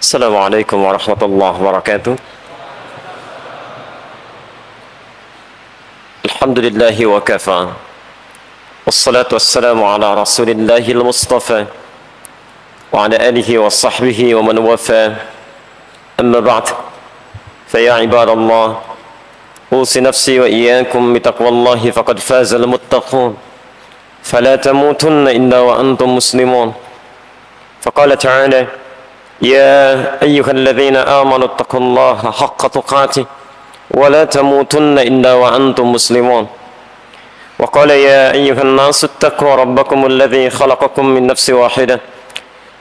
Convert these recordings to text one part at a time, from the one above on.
Assalamualaikum warahmatullahi wabarakatuh. Alhamdulillahi wa kafa. Wassalatu wassalamu ala rasulillahi al-mustafa wa ala alihi wa sahbihi wa man wafa. Amma ba'd. Faya ibadallah, usi nafsi wa iyyakum bitaqwallahi faqad faza al-muttaqun. Fala tamutunna illa wa antum muslimun. Faqala ta'ala: Ya ayyuhalladzina amanu ittaqullaha haqqa tuqatih wa la tamutunna illa wa antum muslimun. Wa qala ya ayyuhan nasu ittaqu rabbakum alladzi khalaqakum min nafsin wahidah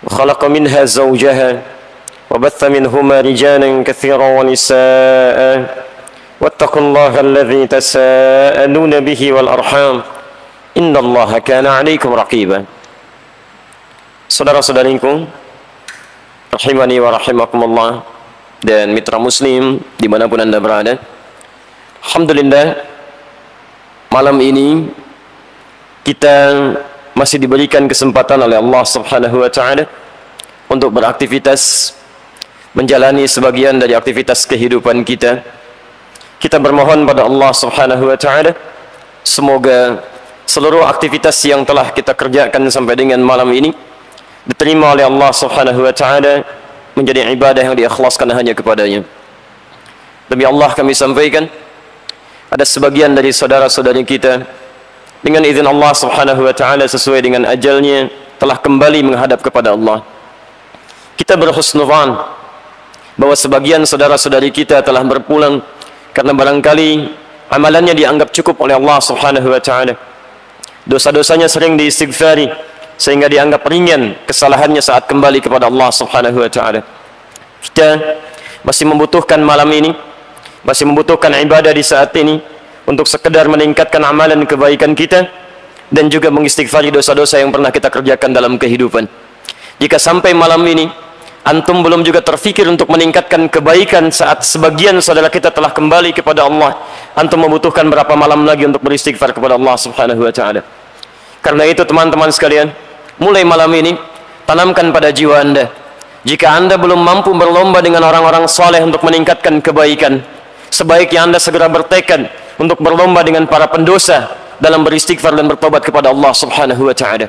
wa khalaqa minha zawjaha wa batha minhuma rijalan katsiran wa nisaa'a wattaqullaha alladzi tasaaluna bihi wal arham innallaha kana 'alaikum raqiba. Saudara-saudariku rahimani wa rahimakumullah dan mitra muslim dimanapun anda berada, alhamdulillah malam ini kita masih diberikan kesempatan oleh Allah subhanahu wa ta'ala untuk beraktivitas, menjalani sebagian dari aktivitas kehidupan kita. Kita bermohon pada Allah subhanahu wa ta'ala semoga seluruh aktivitas yang telah kita kerjakan sampai dengan malam ini diterima oleh Allah subhanahu wa ta'ala menjadi ibadah yang diikhlaskan hanya kepadanya. Demi Allah kami sampaikan, ada sebagian dari saudara-saudari kita dengan izin Allah subhanahu wa ta'ala sesuai dengan ajalnya telah kembali menghadap kepada Allah. Kita berhusnuzan bahwa sebagian saudara-saudari kita telah berpulang karena barangkali amalannya dianggap cukup oleh Allah subhanahu wa ta'ala. Dosa-dosanya sering diistighfari sehingga dianggap ringan kesalahannya saat kembali kepada Allah subhanahu wa ta'ala. Kita masih membutuhkan malam ini, masih membutuhkan ibadah di saat ini untuk sekedar meningkatkan amalan kebaikan kita dan juga mengistighfari dosa-dosa yang pernah kita kerjakan dalam kehidupan. Jika sampai malam ini antum belum juga terfikir untuk meningkatkan kebaikan saat sebagian saudara kita telah kembali kepada Allah, antum membutuhkan berapa malam lagi untuk beristighfar kepada Allah subhanahu wa ta'ala. Karena itu teman-teman sekalian, mulai malam ini tanamkan pada jiwa anda, jika anda belum mampu berlomba dengan orang-orang soleh untuk meningkatkan kebaikan, sebaiknya anda segera bertekad untuk berlomba dengan para pendosa dalam beristighfar dan bertobat kepada Allah subhanahu wa ta'ala.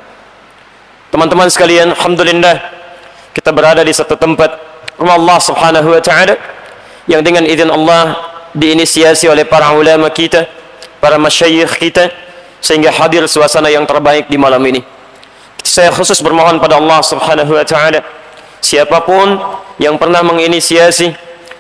Teman-teman sekalian, alhamdulillah kita berada di satu tempat rumah Allah subhanahu wa ta'ala yang dengan izin Allah diinisiasi oleh para ulama kita, para masyayikh kita, sehingga hadir suasana yang terbaik di malam ini. Saya khusus bermohon pada Allah subhanahu wa ta'ala, siapapun yang pernah menginisiasi,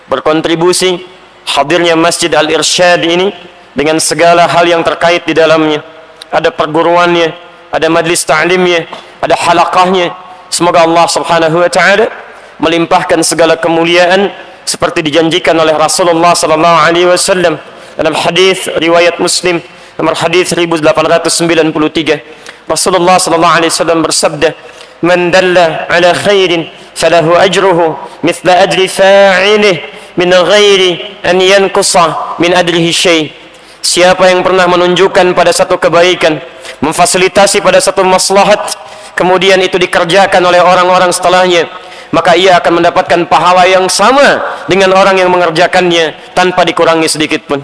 berkontribusi hadirnya Masjid Al-Irsyad ini dengan segala hal yang terkait di dalamnya, ada perguruannya, ada majlis ta'limnya, ada halaqahnya, semoga Allah subhanahu wa ta'ala melimpahkan segala kemuliaan seperti dijanjikan oleh Rasulullah sallallahu alaihi wasallam dalam hadis riwayat Muslim nomor hadis 1893. Rasulullah sallallahu alaihi wasallam bersabda, "Man dalla ala khairin falahu ajruhu mithla ajri fa'ilih min ghairi an yanqusa min ajrihi syai'." Siapa yang pernah menunjukkan pada satu kebaikan, memfasilitasi pada satu maslahat, kemudian itu dikerjakan oleh orang-orang setelahnya, maka ia akan mendapatkan pahala yang sama dengan orang yang mengerjakannya tanpa dikurangi sedikit pun.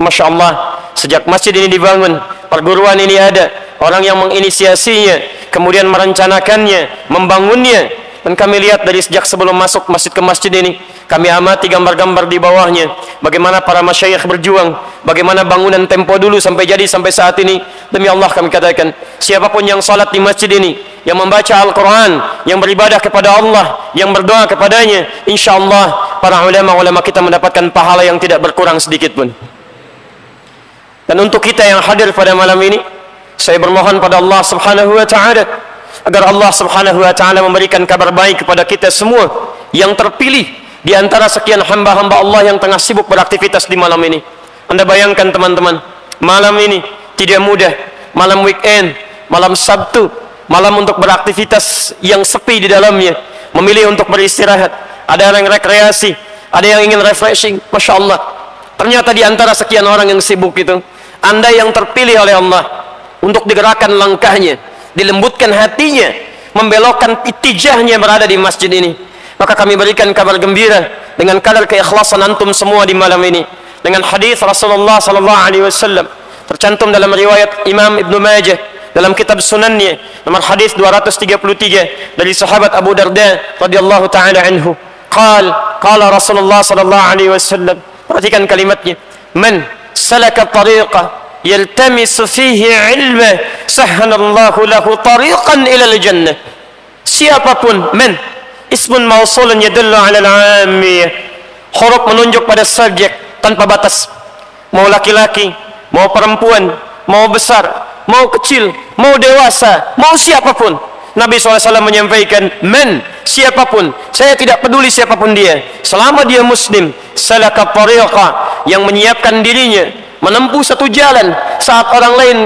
Masya Allah, sejak masjid ini dibangun, perguruan ini ada, orang yang menginisiasinya, kemudian merencanakannya, membangunnya, dan kami lihat dari sejak sebelum masuk masjid ke masjid ini, kami amati gambar-gambar di bawahnya, bagaimana para masyayikh berjuang, bagaimana bangunan tempo dulu sampai jadi sampai saat ini. Demi Allah kami katakan, siapapun yang salat di masjid ini, yang membaca Al-Quran, yang beribadah kepada Allah, yang berdoa kepadanya, insya Allah para ulama-ulama kita mendapatkan pahala yang tidak berkurang sedikit pun. Dan untuk kita yang hadir pada malam ini, saya bermohon pada Allah subhanahu wa ta'ala agar Allah subhanahu wa ta'ala memberikan kabar baik kepada kita semua yang terpilih di antara sekian hamba-hamba Allah yang tengah sibuk beraktivitas di malam ini. Anda bayangkan teman-teman, malam ini tidak mudah, malam weekend, malam Sabtu, malam untuk beraktivitas yang sepi di dalamnya, memilih untuk beristirahat, ada yang rekreasi, ada yang ingin refreshing. Masya Allah, ternyata di antara sekian orang yang sibuk itu, Anda yang terpilih oleh Allah untuk digerakkan langkahnya, dilembutkan hatinya, membelokkan itijahnya berada di masjid ini. Maka kami berikan kabar gembira dengan kadar keikhlasan antum semua di malam ini dengan hadis Rasulullah sallallahu alaihi wasallam tercantum dalam riwayat Imam Ibnu Majah dalam kitab Sunannya nomor hadis 233 dari sahabat Abu Darda radhiyallahu taala anhu. Qala Rasulullah sallallahu alaihi wasallam, perhatikan kalimatnya, man salaka tariqa yaltamisu fihi ilma sahhalallahu lahu tariqan ila al-jannah. Siapapun, man ismun mausulun yadullu ala al-'ammiyah, huruf menunjuk pada subjek tanpa batas, mau laki-laki, mau perempuan, mau besar, mau kecil, mau dewasa, mau siapapun. Nabi SAW menyampaikan, man, siapapun, saya tidak peduli siapapun dia, selama dia muslim, salaka tariqa, yang menyiapkan dirinya menempuh satu jalan saat orang lain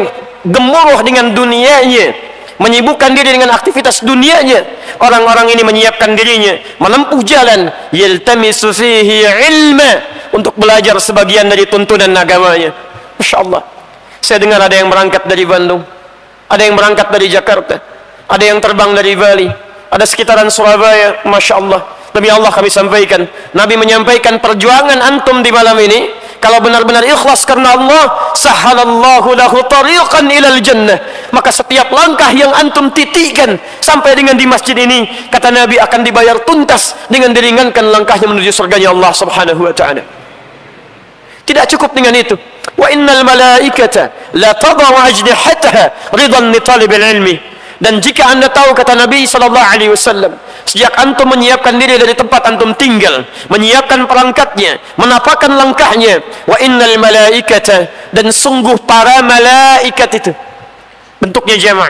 gemuruh dengan dunianya, menyibukkan diri dengan aktivitas dunianya, orang-orang ini menyiapkan dirinya menempuh jalan yaltamisu fihi ilma, untuk belajar sebagian dari tuntunan agamanya. Masya Allah, saya dengar ada yang berangkat dari Bandung, ada yang berangkat dari Jakarta, ada yang terbang dari Bali, ada sekitaran Surabaya. Masya Allah, demi Allah kami sampaikan, Nabi menyampaikan perjuangan antum di malam ini, kalau benar-benar ikhlas karena Allah, sahhalallahu lahu tariqan ilal jannah, maka setiap langkah yang antum titikkan sampai dengan di masjid ini, kata Nabi, akan dibayar tuntas dengan diringankan langkahnya menuju surganya Allah subhanahu wa ta'ala. Tidak cukup dengan itu, wa innal malaikata la tadau ajnihataha ridan li talibil ilmi. Dan jika anda tahu, kata Nabi SAW, sejak antum menyiapkan diri dari tempat antum tinggal, menyiapkan perangkatnya, menapakkan langkahnya, wa innal malaikata, dan sungguh para malaikat itu bentuknya jama',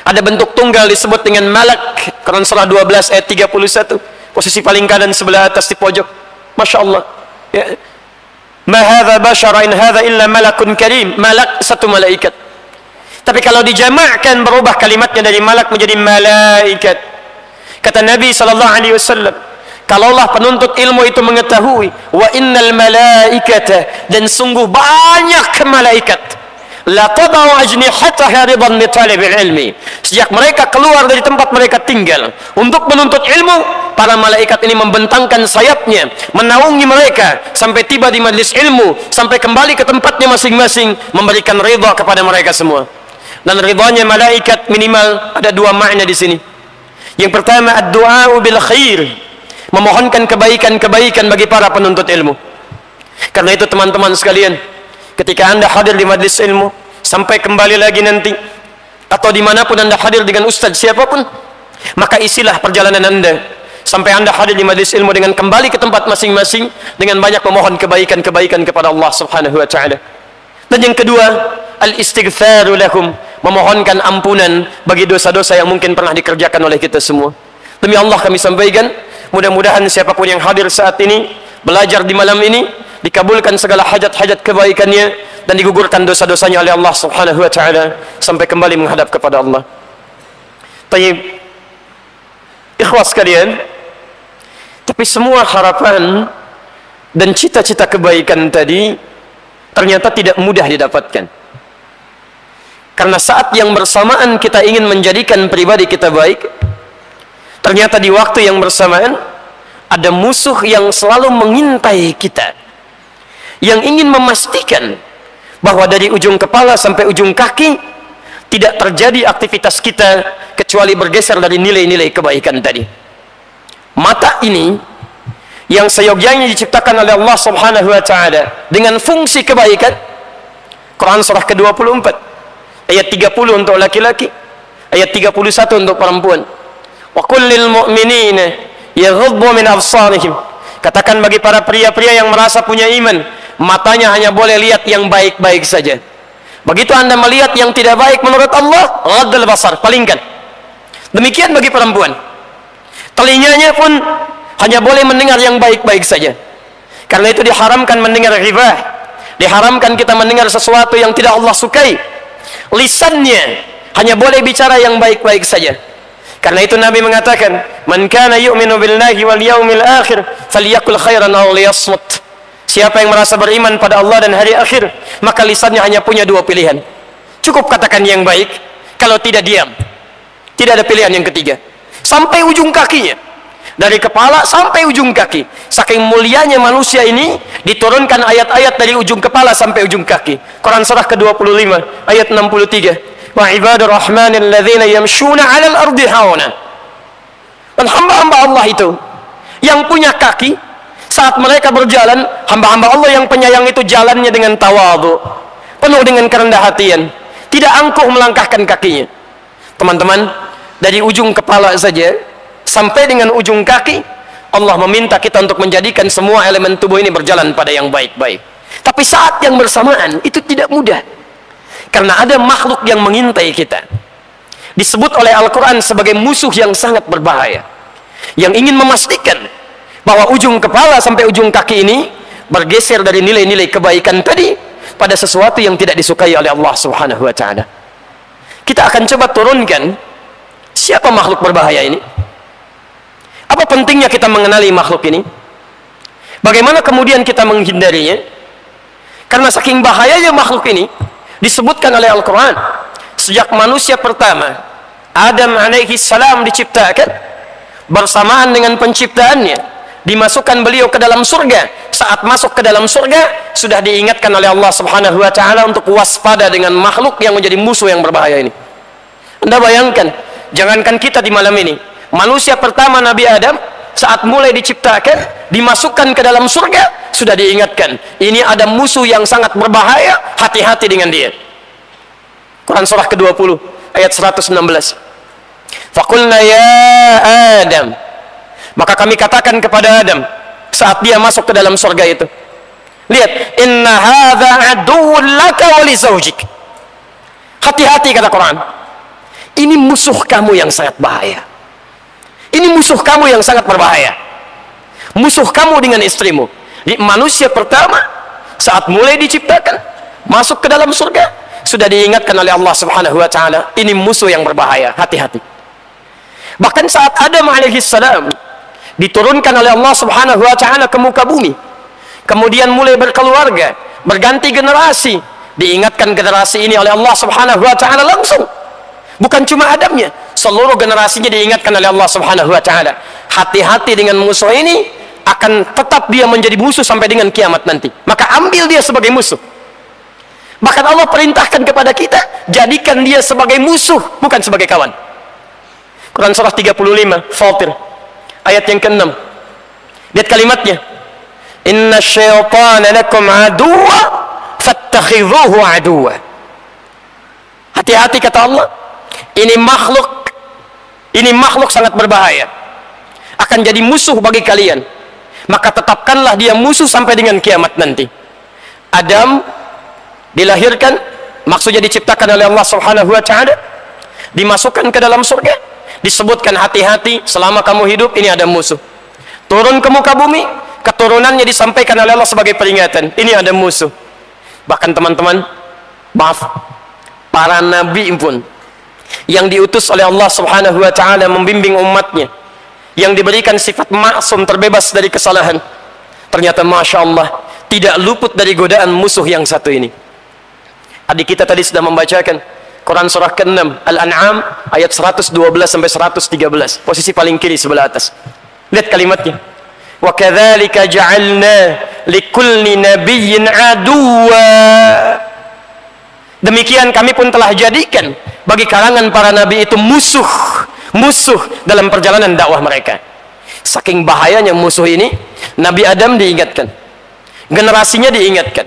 ada bentuk tunggal disebut dengan malak. Quran surah 12 ayat 31, posisi paling kanan sebelah atas di pojok. Masya Allah ya. Ma hadza bashara in hadza illa malakun karim, malak satu malaikat. Tapi kalau dijamakkan, berubah kalimatnya dari malak menjadi malaikat. Kata Nabi SAW, kalaulah penuntut ilmu itu mengetahui, wa innal malaikata, dan sungguh banyak malaikat, la tadau ajnihataha ridan li talibil ilmi, sejak mereka keluar dari tempat mereka tinggal untuk menuntut ilmu, para malaikat ini membentangkan sayapnya, menaungi mereka sampai tiba di majlis ilmu, sampai kembali ke tempatnya masing-masing, memberikan ridha kepada mereka semua. Dan ridhanya malaikat minimal ada dua makna di sini. Yang pertama, ad-du'a bil khair, memohonkan kebaikan-kebaikan bagi para penuntut ilmu. Karena itu teman-teman sekalian, ketika anda hadir di majlis ilmu, sampai kembali lagi nanti, atau dimanapun anda hadir dengan ustaz siapapun, maka isilah perjalanan anda sampai anda hadir di majlis ilmu dengan kembali ke tempat masing-masing dengan banyak memohon kebaikan-kebaikan kepada Allah subhanahu wa ta'ala. Dan yang kedua, al-istighfaru lahum, memohonkan ampunan bagi dosa-dosa yang mungkin pernah dikerjakan oleh kita semua. Demi Allah kami sampaikan, mudah-mudahan siapapun yang hadir saat ini, belajar di malam ini, dikabulkan segala hajat-hajat kebaikannya dan digugurkan dosa-dosanya oleh Allah subhanahu wa ta'ala sampai kembali menghadap kepada Allah. Tayyib, ikhwas sekalian, tapi semua harapan dan cita-cita kebaikan tadi ternyata tidak mudah didapatkan. Karena saat yang bersamaan kita ingin menjadikan pribadi kita baik, ternyata di waktu yang bersamaan ada musuh yang selalu mengintai kita, yang ingin memastikan bahwa dari ujung kepala sampai ujung kaki tidak terjadi aktivitas kita kecuali bergeser dari nilai-nilai kebaikan tadi. Mata ini yang seyogyanya diciptakan oleh Allah subhanahu wa ta'ala dengan fungsi kebaikan, Quran surah ke-24 ayat 30 untuk laki-laki, ayat 31 untuk perempuan. Wa kullil mu'minina yaghuddu min absarihim, katakan bagi para pria-pria yang merasa punya iman, matanya hanya boleh lihat yang baik-baik saja. Begitu anda melihat yang tidak baik menurut Allah, ghaddal basar, palingkan. Demikian bagi perempuan, telinganya pun hanya boleh mendengar yang baik-baik saja. Karena itu diharamkan mendengar ghibah, diharamkan kita mendengar sesuatu yang tidak Allah sukai. Lisannya hanya boleh bicara yang baik-baik saja. Karena itu Nabi mengatakan, man kana yu'minu billahi wal yaumil akhir falyakul khairan aw liyasmut. Siapa yang merasa beriman pada Allah dan hari akhir, maka lisannya hanya punya dua pilihan. Cukup katakan yang baik, kalau tidak diam. Tidak ada pilihan yang ketiga. Sampai ujung kakinya, dari kepala sampai ujung kaki. Saking mulianya manusia ini, diturunkan ayat-ayat dari ujung kepala sampai ujung kaki. Quran surah ke-25 ayat 63. Wa ibadur rahmanil ladzina yamshuna 'alal ardi hauna. Dan hamba-hamba Allah itu yang punya kaki, saat mereka berjalan, hamba-hamba Allah yang penyayang itu jalannya dengan tawadhu, penuh dengan kerendah hatian, tidak angkuh melangkahkan kakinya. Teman-teman, dari ujung kepala saja sampai dengan ujung kaki, Allah meminta kita untuk menjadikan semua elemen tubuh ini berjalan pada yang baik-baik. Tapi saat yang bersamaan itu tidak mudah, karena ada makhluk yang mengintai kita, disebut oleh Al-Quran sebagai musuh yang sangat berbahaya, yang ingin memastikan bahwa ujung kepala sampai ujung kaki ini bergeser dari nilai-nilai kebaikan tadi pada sesuatu yang tidak disukai oleh Allah Subhanahu wa Ta'ala. Kita akan coba turunkan siapa makhluk berbahaya ini, apa pentingnya kita mengenali makhluk ini, bagaimana kemudian kita menghindarinya. Karena saking bahayanya makhluk ini, disebutkan oleh Al-Quran, sejak manusia pertama Adam alaihi salam diciptakan, bersamaan dengan penciptaannya dimasukkan beliau ke dalam surga. Saat masuk ke dalam surga, sudah diingatkan oleh Allah Subhanahu wa Ta'ala untuk waspada dengan makhluk yang menjadi musuh yang berbahaya ini. Anda bayangkan, jangankan kita di malam ini, manusia pertama Nabi Adam saat mulai diciptakan, dimasukkan ke dalam surga, sudah diingatkan, ini ada musuh yang sangat berbahaya, hati-hati dengan dia. Quran surah ke-20 ayat 116. Faqulna ya Adam, maka kami katakan kepada Adam saat dia masuk ke dalam surga itu, lihat, inna hadza aduwwun laka wa li zawjik. Hati-hati, kata Quran, ini musuh kamu yang sangat bahaya. Ini musuh kamu yang sangat berbahaya. Musuh kamu dengan istrimu. Di manusia pertama saat mulai diciptakan, masuk ke dalam surga, sudah diingatkan oleh Allah Subhanahu wa Ta'ala, ini musuh yang berbahaya, hati-hati. Bahkan saat Adam alaihi salam diturunkan oleh Allah Subhanahu wa Ta'ala ke muka bumi, kemudian mulai berkeluarga, berganti generasi, diingatkan generasi ini oleh Allah Subhanahu wa Ta'ala langsung. Bukan cuma Adamnya, seluruh generasinya diingatkan oleh Allah Subhanahu wa Ta'ala, hati-hati dengan musuh ini, akan tetap dia menjadi musuh sampai dengan kiamat nanti. Maka ambil dia sebagai musuh. Bahkan Allah perintahkan kepada kita, jadikan dia sebagai musuh, bukan sebagai kawan. Quran surah 35 Fatir ayat yang ke-6. Lihat kalimatnya, inna syaitana lakum aduwa fattakhidhuhu aduwa. Hati-hati, kata Allah, ini makhluk sangat berbahaya, akan jadi musuh bagi kalian, maka tetapkanlah dia musuh sampai dengan kiamat nanti. Adam dilahirkan, maksudnya diciptakan oleh Allah Subhanahu wa Ta'ala, dimasukkan ke dalam surga, disebutkan hati-hati selama kamu hidup ini ada musuh. Turun ke muka bumi, keturunannya disampaikan oleh Allah sebagai peringatan, ini ada musuh. Bahkan teman-teman, maaf, para nabi pun yang diutus oleh Allah Subhanahu wa Ta'ala membimbing umatnya, yang diberikan sifat maksum, terbebas dari kesalahan, ternyata Masya Allah tidak luput dari godaan musuh yang satu ini. Adik kita tadi sudah membacakan Quran surah ke-6 Al-An'am ayat 112 sampai 113, posisi paling kiri sebelah atas. Lihat kalimatnya, wa kadzalika ja'alna likulli nabiyyin aduwa. Demikian kami pun telah jadikan bagi kalangan para nabi itu musuh dalam perjalanan dakwah mereka. Saking bahayanya musuh ini, Nabi Adam diingatkan, generasinya diingatkan,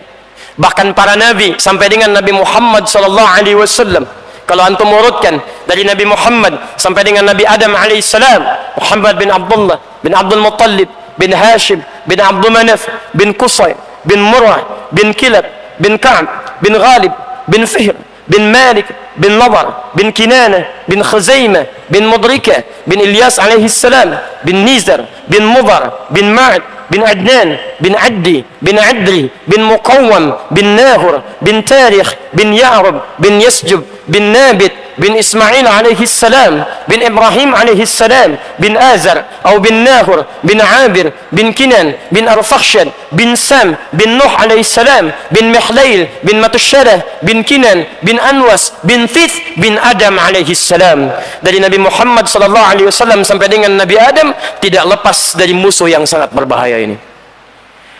bahkan para nabi sampai dengan Nabi Muhammad sallallahu alaihi wasallam. Kalau antum urutkan dari Nabi Muhammad sampai dengan Nabi Adam alaihi salam, Muhammad bin Abdullah bin Abdul Muttalib bin Hashim bin Abdul Manaf bin Qusay bin Murrah bin Kilab bin Ka'b bin Ghalib bin Fihr bin Malik bin Nadar bin Kinana bin Khuzaimah bin Mudrika bin Ilyas alaihi salam bin Nizar bin Mudar bin Ma'ad bin Adnan bin Addi bin Adri bin Muqawwam bin Nahur bin Tarikh bin Ya'rub bin Yasjub bin Nabit bin Ismail alaihi salam, bin Ibrahim alaihi salam, bin Azar, atau bin Nahur, bin Abir, bin Kinan, bin Arfakhshad, bin Sam, bin Nuh alaihi salam, bin Mihlail, bin Matusyarah, bin Kinan, bin Anwas, bin Thith, bin Adam alaihi salam. Dari Nabi Muhammad sallallahu alaihi wasallam sampai dengan Nabi Adam tidak lepas dari musuh yang sangat berbahaya ini.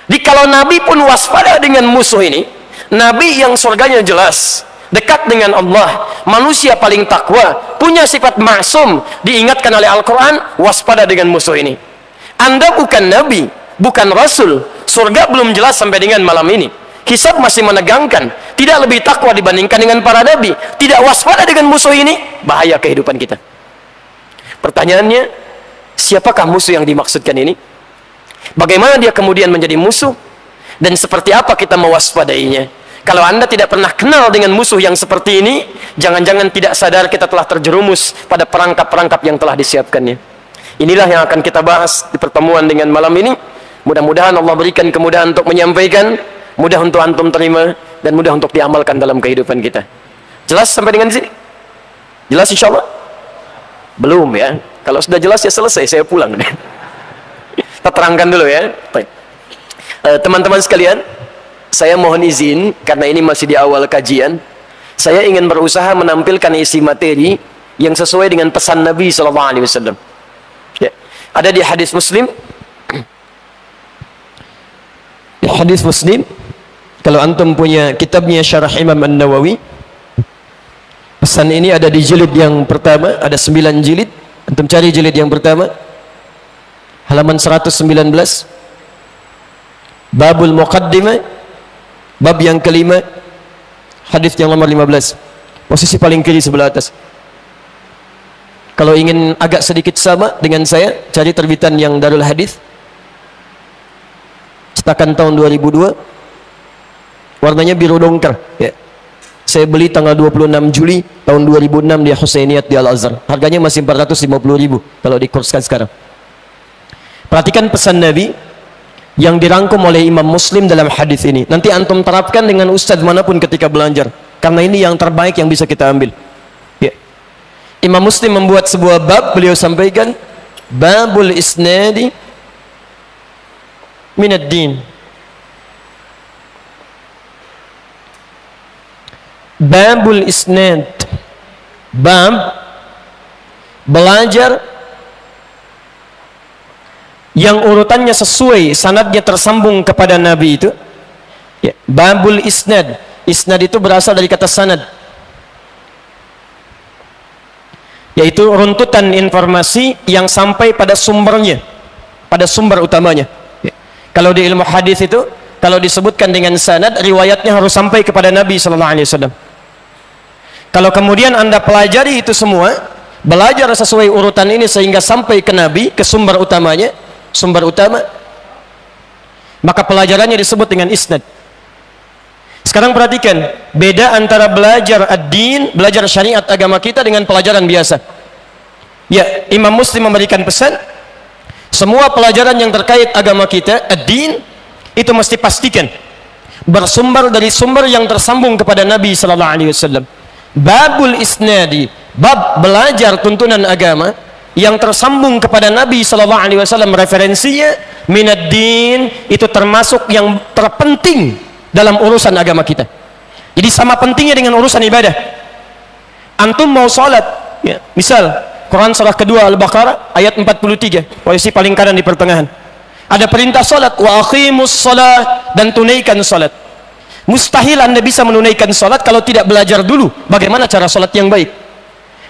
Jadi kalau Nabi pun waspada dengan musuh ini, Nabi yang surganya jelas, dekat dengan Allah, manusia paling takwa, punya sifat maksum, diingatkan oleh Al-Quran, waspada dengan musuh ini. Anda bukan Nabi, bukan Rasul, surga belum jelas sampai dengan malam ini, hisab masih menegangkan, tidak lebih takwa dibandingkan dengan para Nabi, tidak waspada dengan musuh ini, bahaya kehidupan kita. Pertanyaannya, siapakah musuh yang dimaksudkan ini? Bagaimana dia kemudian menjadi musuh? Dan seperti apa kita mewaspadainya? Kalau Anda tidak pernah kenal dengan musuh yang seperti ini, jangan-jangan tidak sadar kita telah terjerumus pada perangkap-perangkap yang telah disiapkannya. Inilah yang akan kita bahas di pertemuan dengan malam ini. Mudah-mudahan Allah berikan kemudahan untuk menyampaikan, mudah untuk antum terima, dan mudah untuk diamalkan dalam kehidupan kita. Jelas sampai dengan sini? Jelas insya Allah? Belum ya? Kalau sudah jelas ya selesai, saya pulang. Kita terangkan dulu ya. Teman-teman sekalian, saya mohon izin, karena ini masih di awal kajian, saya ingin berusaha menampilkan isi materi yang sesuai dengan pesan Nabi SAW. Ya. Ada di hadis Muslim. Di hadis Muslim, kalau antum punya kitabnya Syarah Imam An-Nawawi, pesan ini ada di jilid yang pertama, ada 9 jilid. Antum cari jilid yang pertama, halaman 119, Babul Muqaddimah, bab yang kelima, hadis yang nomor 15, posisi paling kiri sebelah atas. Kalau ingin agak sedikit sama dengan saya, cari terbitan yang Darul Hadis, cetakan tahun 2002, warnanya biru dongker ya. Saya beli tanggal 26 Juli tahun 2006 di Husainiyat di Al-Azhar, harganya masih 450.000 kalau dikurskan sekarang. Perhatikan pesan Nabi yang dirangkum oleh Imam Muslim dalam hadis ini. Nanti antum terapkan dengan ustadz manapun ketika belajar, karena ini yang terbaik yang bisa kita ambil ya. Imam Muslim membuat sebuah bab, beliau sampaikan babul isnadi minad din. Babul isnad, bab belajar yang urutannya sesuai, sanadnya tersambung kepada Nabi itu ya. Babul isnad, isnad itu berasal dari kata sanad, yaitu runtutan informasi yang sampai pada sumbernya, pada sumber utamanya ya. Kalau di ilmu hadis itu, kalau disebutkan dengan sanad, riwayatnya harus sampai kepada Nabi SAW. Kalau kemudian Anda pelajari itu semua, belajar sesuai urutan ini sehingga sampai ke Nabi, ke sumber utamanya, sumber utama, maka pelajarannya disebut dengan isnad. Sekarang perhatikan beda antara belajar ad-din, belajar syariat agama kita, dengan pelajaran biasa ya. Imam Muslim memberikan pesan, semua pelajaran yang terkait agama kita, ad-din, itu mesti pastikan bersumber dari sumber yang tersambung kepada Nabi SAW. Babul isnadi, bab belajar tuntunan agama yang tersambung kepada Nabi SAW, referensinya minad din, itu termasuk yang terpenting dalam urusan agama kita. Jadi sama pentingnya dengan urusan ibadah. Antum mau sholat ya, misal Quran surah kedua Al-Baqarah ayat 43, posisi paling kanan di pertengahan, ada perintah sholat, wa aqimus sholat, dan tunaikan sholat. Mustahil Anda bisa menunaikan sholat kalau tidak belajar dulu bagaimana cara sholat yang baik.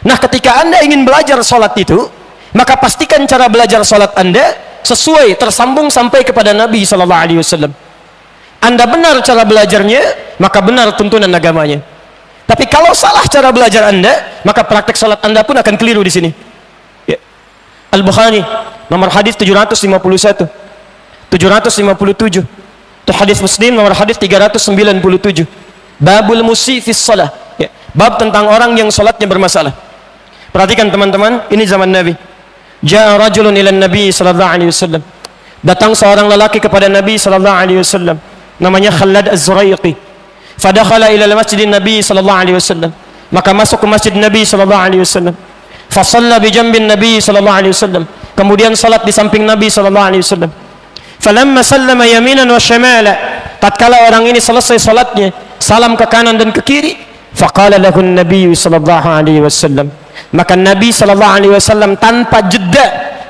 Nah, ketika Anda ingin belajar sholat itu, maka pastikan cara belajar sholat Anda sesuai, tersambung sampai kepada Nabi SAW. Anda benar cara belajarnya, maka benar tuntunan agamanya. Tapi kalau salah cara belajar Anda, maka praktek sholat Anda pun akan keliru di sini ya. Al-Bukhari nomor hadis 751, 757, itu hadis Muslim nomor hadis 397, babul musi fis shalah ya. Bab tentang orang yang sholatnya bermasalah. Perhatikan teman-teman, ini zaman Nabi. Ja'a rajulun ila Nabi sallallahu alaihi wasallam. Datang seorang lelaki kepada Nabi sallallahu alaihi wasallam, namanya Khalad Az-Zuraiqi. Fadakhala ila al-masjid Nabi sallallahu alaihi wasallam. maka masuk ke masjid Nabi sallallahu alaihi wasallam. Fa shalla bi jambin Nabi sallallahu alaihi wasallam. Kemudian salat di samping Nabi sallallahu alaihi wasallam. Falamma sallama yaminan wa shimala, tatkala orang ini selesai salatnya, salam ke kanan dan ke kiri, faqala lahu Nabi sallallahu alaihi wasallam, maka Nabi sallallahu alaihi wasallam tanpa jeda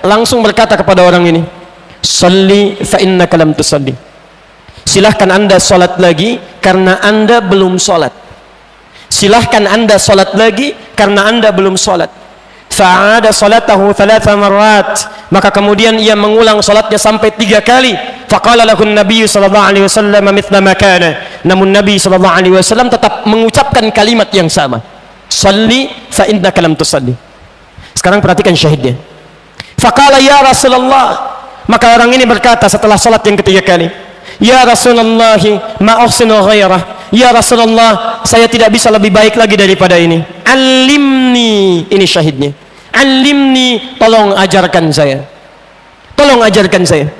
langsung berkata kepada orang ini, "Shalli fa innaka lam tusalli." Silahkan Anda salat lagi karena Anda belum salat. Silahkan Anda salat lagi karena Anda belum salat. Fa'ada salatahu 3 marrat, maka kemudian ia mengulang salatnya sampai 3 kali. Faqala lahu Nabi sallallahu alaihi wasallam mithla ma kana, namun Nabi sallallahu alaihi wasallam tetap mengucapkan kalimat yang sama, "Shalli fa innaka lam tusalli." Sekarang perhatikan syahidnya. Faqala ya Rasulullah, maka orang ini berkata setelah salat yang ketiga kali, "Ya Rasulullah, ma uhsinu ghairah." Ya Rasulullah, saya tidak bisa lebih baik lagi daripada ini. Alimni, ini syahidnya. Alimni, tolong ajarkan saya. Tolong ajarkan saya.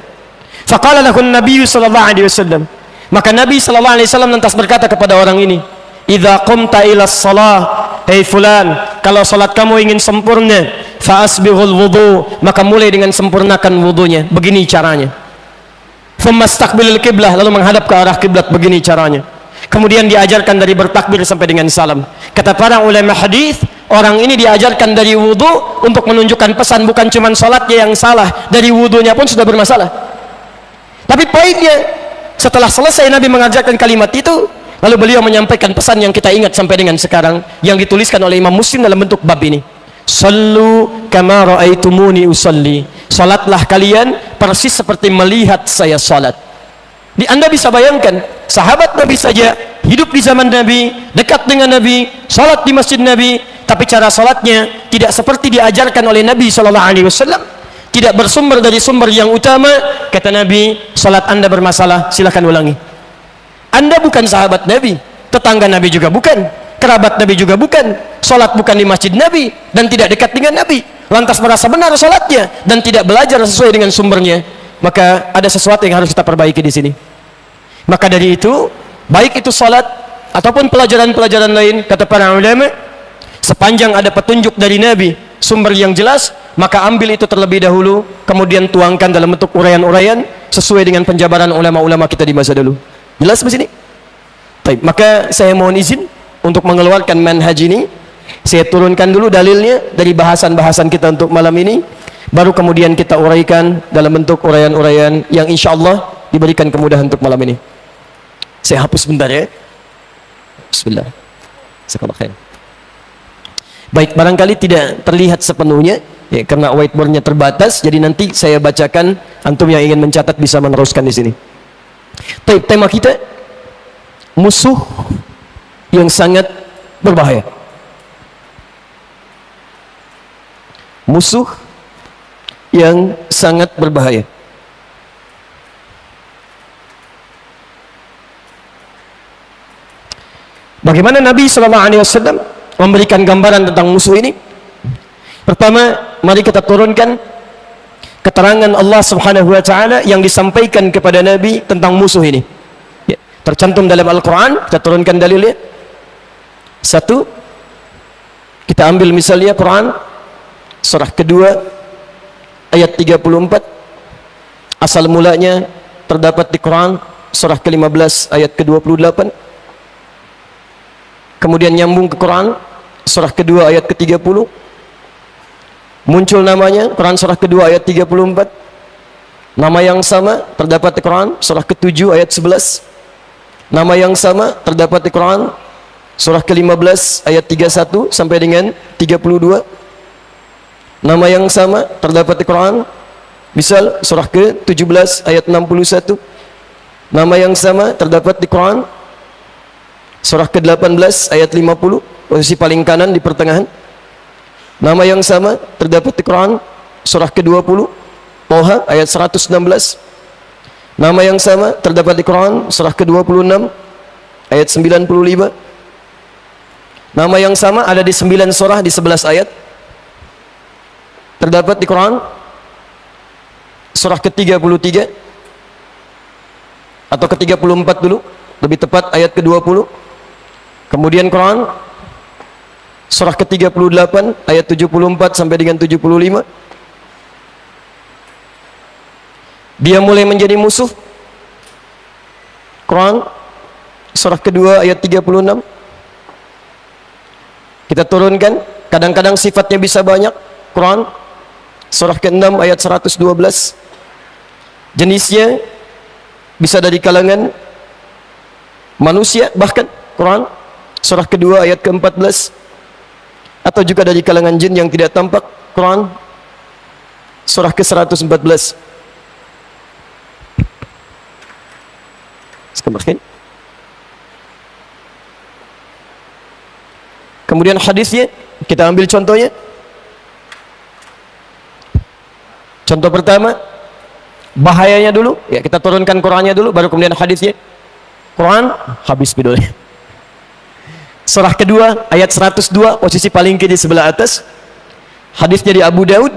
Faqala lahu Nabi sallallahu alaihi wasallam, maka Nabi sallallahu alaihi wasallam lantas berkata kepada orang ini, "Idza qumta ila shalah, hei fulan, kalau salat kamu ingin sempurna, fa asbighul wudu, maka mulai dengan sempurnakan wudunya. Begini caranya. Thumma istaqbilil qiblah, lalu menghadap ke arah kiblat, begini caranya." Kemudian diajarkan dari bertakbir sampai dengan salam. Kata para ulama hadis, orang ini diajarkan dari wudu untuk menunjukkan pesan bukan cuma salatnya yang salah, dari wudunya pun sudah bermasalah. Tapi poinnya, setelah selesai Nabi mengajarkan kalimat itu, lalu beliau menyampaikan pesan yang kita ingat sampai dengan sekarang, yang dituliskan oleh Imam Muslim dalam bentuk bab ini. Sallu kama ra'aitumuni usalli. Salatlah kalian persis seperti melihat saya salat. Anda bisa bayangkan, sahabat Nabi saja hidup di zaman Nabi, dekat dengan Nabi, salat di masjid Nabi, tapi cara salatnya tidak seperti diajarkan oleh Nabi sallallahu alaihi wasallam, tidak bersumber dari sumber yang utama. Kata Nabi, salat Anda bermasalah, silakan ulangi. Anda bukan sahabat Nabi, tetangga Nabi juga bukan, kerabat Nabi juga bukan, salat bukan di masjid Nabi dan tidak dekat dengan Nabi, lantas merasa benar salatnya dan tidak belajar sesuai dengan sumbernya, maka ada sesuatu yang harus kita perbaiki di sini. Maka dari itu, baik itu salat ataupun pelajaran-pelajaran lain, kata para ulama, sepanjang ada petunjuk dari Nabi, sumber yang jelas, maka ambil itu terlebih dahulu, kemudian tuangkan dalam bentuk uraian-uraian sesuai dengan penjabaran ulama-ulama kita di masa dulu. Jelas di sini? Baik, maka saya mohon izin untuk mengeluarkan manhaj ini. Saya turunkan dulu dalilnya dari bahasan-bahasan kita untuk malam ini, baru kemudian kita uraikan dalam bentuk uraian-uraian yang insya Allah diberikan kemudahan untuk malam ini. Saya hapus sebentar ya. Bismillah. Jazakallahu khair. Baik, barangkali tidak terlihat sepenuhnya ya, karena whiteboardnya terbatas, jadi nanti saya bacakan, antum yang ingin mencatat bisa meneruskan di sini. Tema kita, musuh yang sangat berbahaya. Musuh yang sangat berbahaya. Bagaimana Nabi SAW memberikan gambaran tentang musuh ini? Pertama, mari kita turunkan keterangan Allah Subhanahu wa taala yang disampaikan kepada Nabi tentang musuh ini. Ya, tercantum dalam Al-Qur'an, kita turunkan dalilnya. Satu, kita ambil misalnya Quran surah kedua ayat 34. Asal mulanya terdapat di Quran surah ke-15 ayat ke-28. Kemudian nyambung ke Quran surah kedua ayat ke-30, muncul namanya Quran surah kedua ayat 34. Nama yang sama terdapat di Quran surah ke-7 ayat 11. Nama yang sama terdapat di Quran surah ke-15 ayat 31 sampai dengan 32. Nama yang sama terdapat di Quran misal surah ke-17 ayat 61. Nama yang sama terdapat di Quran surah ke-18 ayat 50, posisi paling kanan di pertengahan. Nama yang sama terdapat di Quran surah ke-20 Toha ayat 116. Nama yang sama terdapat di Quran surah ke-26 ayat 95. Nama yang sama ada di 9 surah di 11 ayat. Terdapat di Quran surah ke-33 atau ke-34 dulu, lebih tepat ayat ke-20. Kemudian Quran surah ke-38 ayat 74 sampai dengan 75. Dia mulai menjadi musuh. Quran surah kedua ayat 36. Kita turunkan, kadang-kadang sifatnya bisa banyak. Quran surah ke-6 ayat 112. Jenisnya bisa dari kalangan manusia, bahkan Quran surah kedua ayat ke-14, atau juga dari kalangan jin yang tidak tampak. Quran surah ke-114. Kemudian hadisnya, kita ambil contohnya. Contoh pertama, bahayanya dulu. Ya, kita turunkan Qurannya dulu, baru kemudian hadisnya. Quran, habis videonya. Surah kedua, ayat 102, posisi paling kiri sebelah atas. Hadisnya di Abu Daud.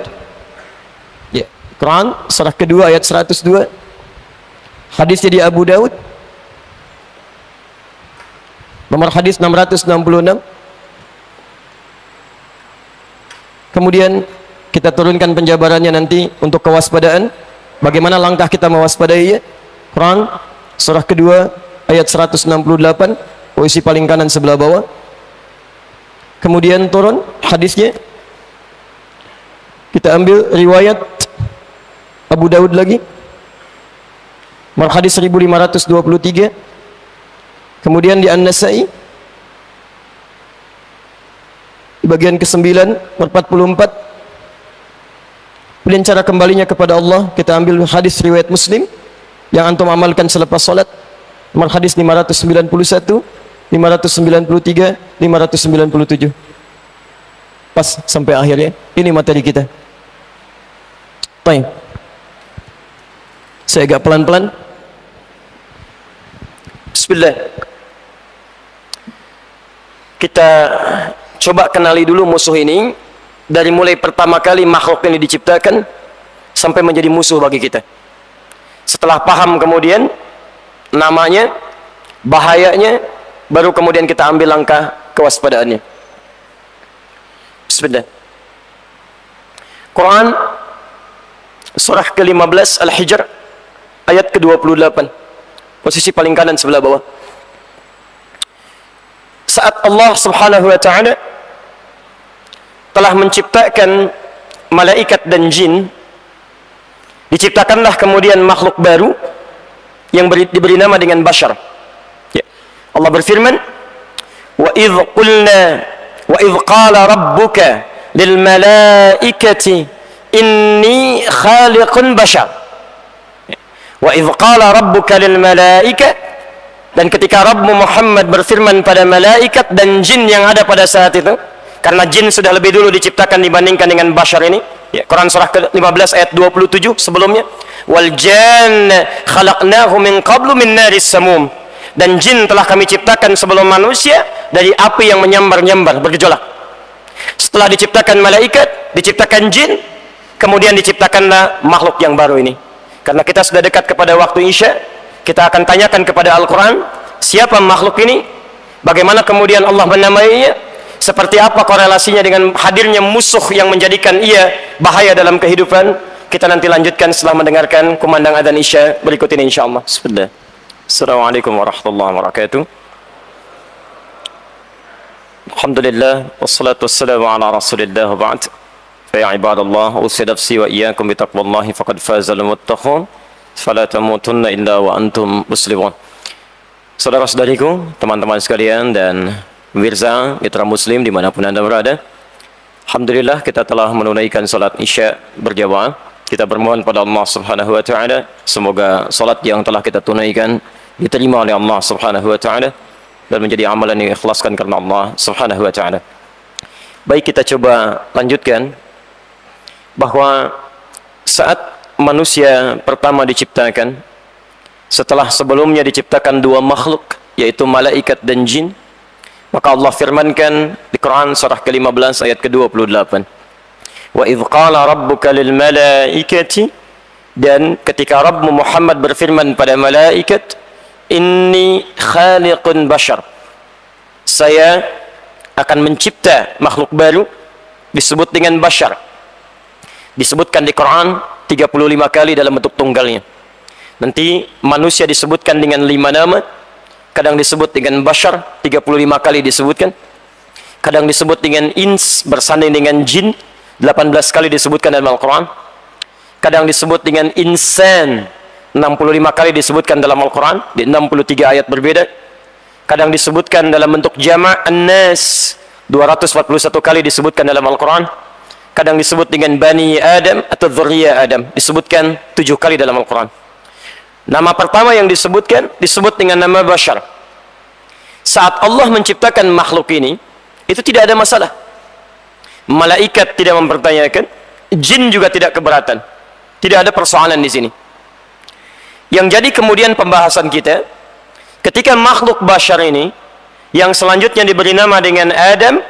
Ya, Quran, surah kedua, ayat 102. Hadisnya di Abu Daud. Nomor hadis 666. Kemudian kita turunkan penjabarannya nanti untuk kewaspadaan. Bagaimana langkah kita mewaspadainya? Quran surah kedua ayat 168, posisi paling kanan sebelah bawah. Kemudian turun hadisnya. Kita ambil riwayat Abu Daud lagi. Nomor hadis 1523. Kemudian di An-Nasai di bagian ke-9 nomor 44. Kemudian cara kembalinya kepada Allah, kita ambil hadis riwayat Muslim yang antum amalkan selepas salat. Nomor hadis 591, 593, 597. Pas sampai akhirnya. Ini materi kita. Baik. Saya agak pelan-pelan. Bismillah. Kita coba kenali dulu musuh ini, dari mulai pertama kali makhluk ini diciptakan sampai menjadi musuh bagi kita. Setelah paham kemudian namanya, bahayanya, baru kemudian kita ambil langkah kewaspadaannya. Bismillah. Quran surah ke-15 Al-Hijr ayat ke-28, posisi paling kanan sebelah bawah. Saat Allah Subhanahu wa ta'ala telah menciptakan malaikat dan jin, diciptakanlah kemudian makhluk baru yang diberi nama dengan bashar. Ya. Allah berfirman, wa idh qala rabbuka lil malaikati inni khaliqun bashar. Ya. Wa idh qala rabbuka lil malaikati, dan ketika Rabbmu Muhammad berfirman pada malaikat dan jin yang ada pada saat itu, karena jin sudah lebih dulu diciptakan dibandingkan dengan bashar ini. Ya, Quran surah ke-15 ayat 27 sebelumnya, wal janna khalaqnahu min qablu min naris samum, dan jin telah kami ciptakan sebelum manusia dari api yang menyambar-nyambar, bergejolak. Setelah diciptakan malaikat, diciptakan jin, kemudian diciptakanlah makhluk yang baru ini. Karena kita sudah dekat kepada waktu Isya, kita akan tanyakan kepada Al-Quran, siapa makhluk ini, bagaimana kemudian Allah menamainya, seperti apa korelasinya dengan hadirnya musuh yang menjadikan ia bahaya dalam kehidupan. Kita nanti lanjutkan setelah mendengarkan kumandang adzan Isya berikut ini insyaallah. Bismillah. Assalamualaikum warahmatullahi wabarakatuh. Alhamdulillah wassalatu wassalamu ala Rasulillah wa ba'd. Fa ya ibadallah, usi nafsi wa iyyakum bi taqwallahi faqad fazal muttaqun. Fala tamutunna illa wa antum muslimun. Saudara-saudariku, teman-teman sekalian dan pemirsa mitra muslim dimanapun anda berada, alhamdulillah kita telah menunaikan salat Isya berjamaah. Kita bermohon pada Allah Subhanahu wa ta'ala, semoga salat yang telah kita tunaikan diterima oleh Allah Subhanahu wa ta'ala dan menjadi amalan yang ikhlaskan karena Allah Subhanahu wa ta'ala. Baik, kita coba lanjutkan bahwa saat manusia pertama diciptakan, setelah sebelumnya diciptakan dua makhluk, yaitu malaikat dan jin, maka Allah firmankan di Quran surah ke-15 ayat ke-28, wa idh qala rabbuka lil malaikati, dan ketika Rabbmu Muhammad berfirman pada malaikat, inni khaliqun bashar, saya akan mencipta makhluk baru disebut dengan bashar. Disebutkan di Quran 35 kali dalam bentuk tunggalnya. Nanti manusia disebutkan dengan 5 nama, kadang disebut dengan bashar 35 kali disebutkan, kadang disebut dengan ins bersanding dengan jin 18 kali disebutkan dalam Al-Quran, kadang disebut dengan insan 65 kali disebutkan dalam Al-Quran di 63 ayat berbeda, kadang disebutkan dalam bentuk jama' an-nas 241 kali disebutkan dalam Al-Quran, kadang disebut dengan Bani Adam atau Dzurriyyah Adam disebutkan 7 kali dalam Al-Quran. Nama pertama yang disebutkan disebut dengan nama bashar. Saat Allah menciptakan makhluk ini, itu tidak ada masalah. Malaikat tidak mempertanyakan, jin juga tidak keberatan. Tidak ada persoalan di sini. Yang jadi kemudian pembahasan kita, ketika makhluk bashar ini yang selanjutnya diberi nama dengan Adam,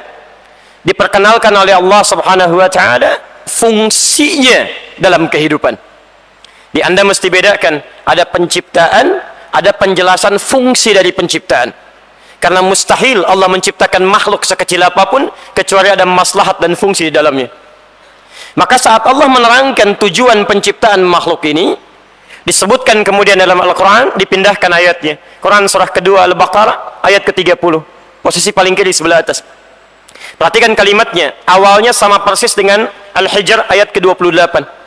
diperkenalkan oleh Allah Subhanahu wa taala fungsinya dalam kehidupan. Di Anda mesti bedakan, ada penciptaan, ada penjelasan fungsi dari penciptaan. Karena mustahil Allah menciptakan makhluk sekecil apapun kecuali ada maslahat dan fungsi di dalamnya. Maka saat Allah menerangkan tujuan penciptaan makhluk ini, disebutkan kemudian dalam Al-Quran, dipindahkan ayatnya. Quran surah kedua Al-Baqarah ayat ke-30, posisi paling kiri sebelah atas. Perhatikan kalimatnya, awalnya sama persis dengan Al-Hijr ayat ke-28.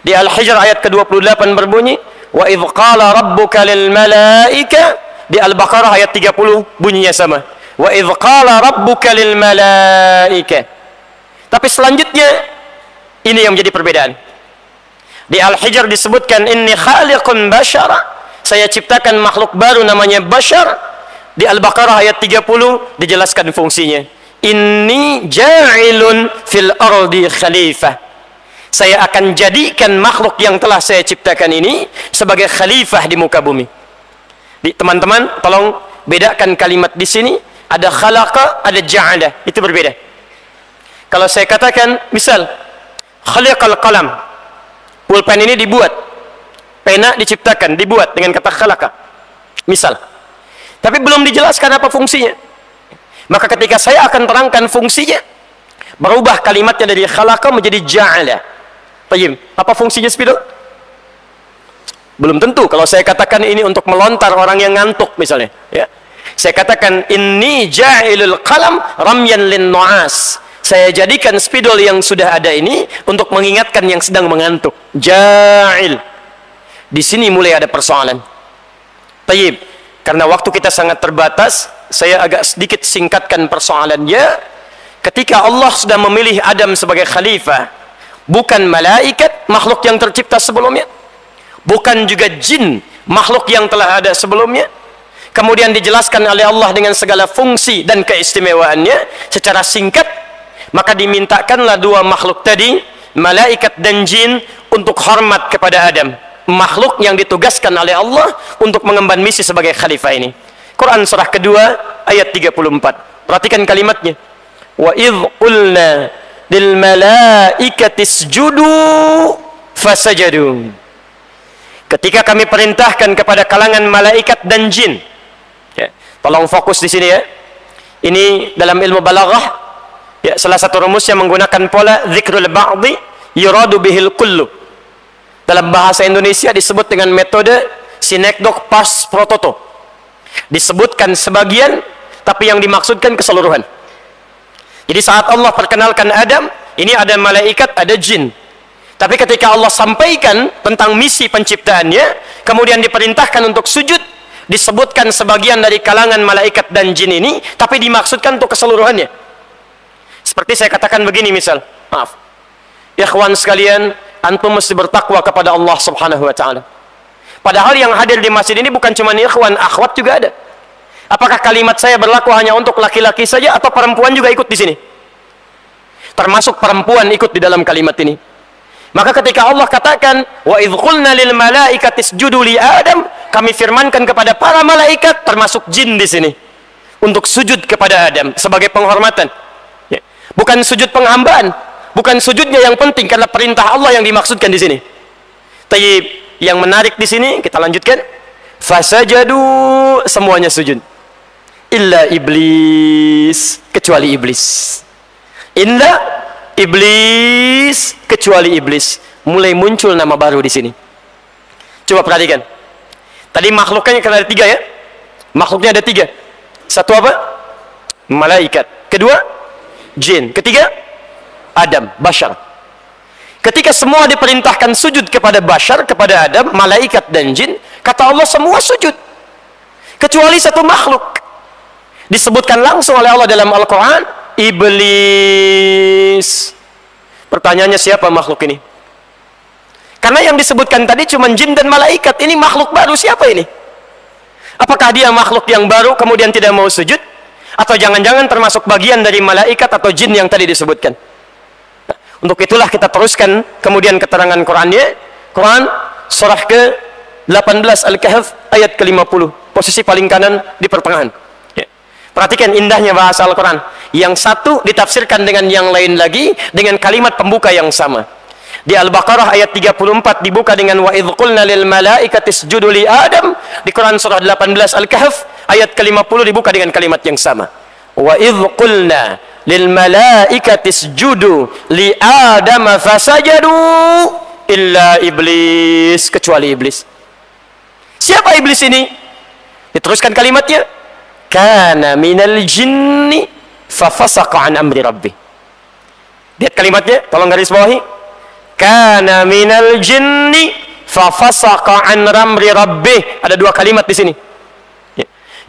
Di Al-Hijr ayat ke-28 berbunyi, wa idh qala rabbuka lil malaika. Di Al-Baqarah ayat 30 bunyinya sama, wa idh qala rabbuka lil malaika. Tapi selanjutnya ini yang menjadi perbedaan. Di Al-Hijr disebutkan inni khaliqun bashara, saya ciptakan makhluk baru namanya bashar. Di Al-Baqarah ayat 30 dijelaskan fungsinya, inni ja'ilun fil ardi khalifah, saya akan jadikan makhluk yang telah saya ciptakan ini sebagai khalifah di muka bumi. Teman-teman tolong bedakan kalimat di sini, ada khalaqa, ada ja'ala, itu berbeda. Kalau saya katakan misal khaliqal qalam, pulpen ini dibuat, pena diciptakan, dibuat dengan kata khalaqa misal, tapi belum dijelaskan apa fungsinya, maka ketika saya akan terangkan fungsinya, berubah kalimatnya dari khalaqa menjadi ja'ala. Tayyib, apa fungsinya spidol? Belum tentu. Kalau saya katakan ini untuk melontar orang yang ngantuk misalnya, ya, saya katakan inni ja'ilul qalam ramyan lin nu'as, saya jadikan spidol yang sudah ada ini untuk mengingatkan yang sedang mengantuk. Ja'il. Di sini mulai ada persoalan. Tayyib, karena waktu kita sangat terbatas, saya agak sedikit singkatkan persoalannya. Ketika Allah sudah memilih Adam sebagai khalifah, bukan malaikat, makhluk yang tercipta sebelumnya, bukan juga jin, makhluk yang telah ada sebelumnya, kemudian dijelaskan oleh Allah dengan segala fungsi dan keistimewaannya secara singkat, maka dimintakanlah dua makhluk tadi, malaikat dan jin, untuk hormat kepada Adam, makhluk yang ditugaskan oleh Allah untuk mengemban misi sebagai khalifah ini. Quran surah kedua ayat 34. Perhatikan kalimatnya, wa idh qulna lil malaikati isjudu fasajadu, ketika kami perintahkan kepada kalangan malaikat dan jin, ya, tolong fokus di sini ya. Ini dalam ilmu balaghah, ya, salah satu rumusnya menggunakan pola dzikrul ba'dhi yuradu bihil kullu. Dalam bahasa Indonesia disebut dengan metode sinekdok pas prototo. Disebutkan sebagian, tapi yang dimaksudkan keseluruhan. Jadi saat Allah perkenalkan Adam, ini ada malaikat, ada jin. Tapi ketika Allah sampaikan tentang misi penciptaannya, kemudian diperintahkan untuk sujud, disebutkan sebagian dari kalangan malaikat dan jin ini, tapi dimaksudkan untuk keseluruhannya. Seperti saya katakan begini misal, maaf, ikhwan sekalian, antum mesti bertakwa kepada Allah Subhanahu wa taala. Padahal yang hadir di masjid ini bukan cuma ikhwan, akhwat juga ada. Apakah kalimat saya berlaku hanya untuk laki-laki saja atau perempuan juga ikut di sini? Termasuk perempuan ikut di dalam kalimat ini. Maka ketika Allah katakan wa idh qulna lil malaikati isjudu li Adam, kami firmankan kepada para malaikat termasuk jin di sini untuk sujud kepada Adam sebagai penghormatan. Ya. Bukan sujud penghambaan, bukan sujudnya yang penting karena perintah Allah yang dimaksudkan di sini. Tayyib, yang menarik di sini kita lanjutkan. Fasajadu, semuanya sujud. illa iblis, kecuali iblis. Illa iblis, kecuali iblis. Mulai muncul nama baru di sini. Coba perhatikan. Tadi makhluknya kan ada 3 ya. Makhluknya ada 3. Satu apa? Malaikat. Kedua, jin. Ketiga, Adam, bashar. Ketika semua diperintahkan sujud kepada bashar, kepada Adam, malaikat dan jin, kata Allah semua sujud. Kecuali satu makhluk. Disebutkan langsung oleh Allah dalam Al-Quran, iblis. Pertanyaannya, siapa makhluk ini? Karena yang disebutkan tadi cuma jin dan malaikat. Ini makhluk baru, siapa ini? Apakah dia makhluk yang baru kemudian tidak mau sujud? Atau jangan-jangan termasuk bagian dari malaikat atau jin yang tadi disebutkan? Nah, untuk itulah kita teruskan kemudian keterangan Qurannya. Quran surah ke-18 Al-Kahf ayat ke-50. Posisi paling kanan di pertengahan. Ya. Perhatikan indahnya bahasa Al-Quran. Yang satu ditafsirkan dengan yang lain lagi dengan kalimat pembuka yang sama. Di Al-Baqarah ayat 34 dibuka dengan wa idh qulna lil malaikati isjudu li Adam. Di Quran surah 18 Al-Kahf ayat ke-50 dibuka dengan kalimat yang sama. Wa idh qulna lil malaikati isjudu li Adam fasajadu illa iblis, kecuali iblis. Siapa iblis ini? Diteruskan kalimatnya, kana minal jinni fa fasaqa an amri rabbih. Lihat kalimatnya, tolong garis bawahi. Kana minal jinni fa fasaqa an amri rabbih. Ada 2 kalimat di sini.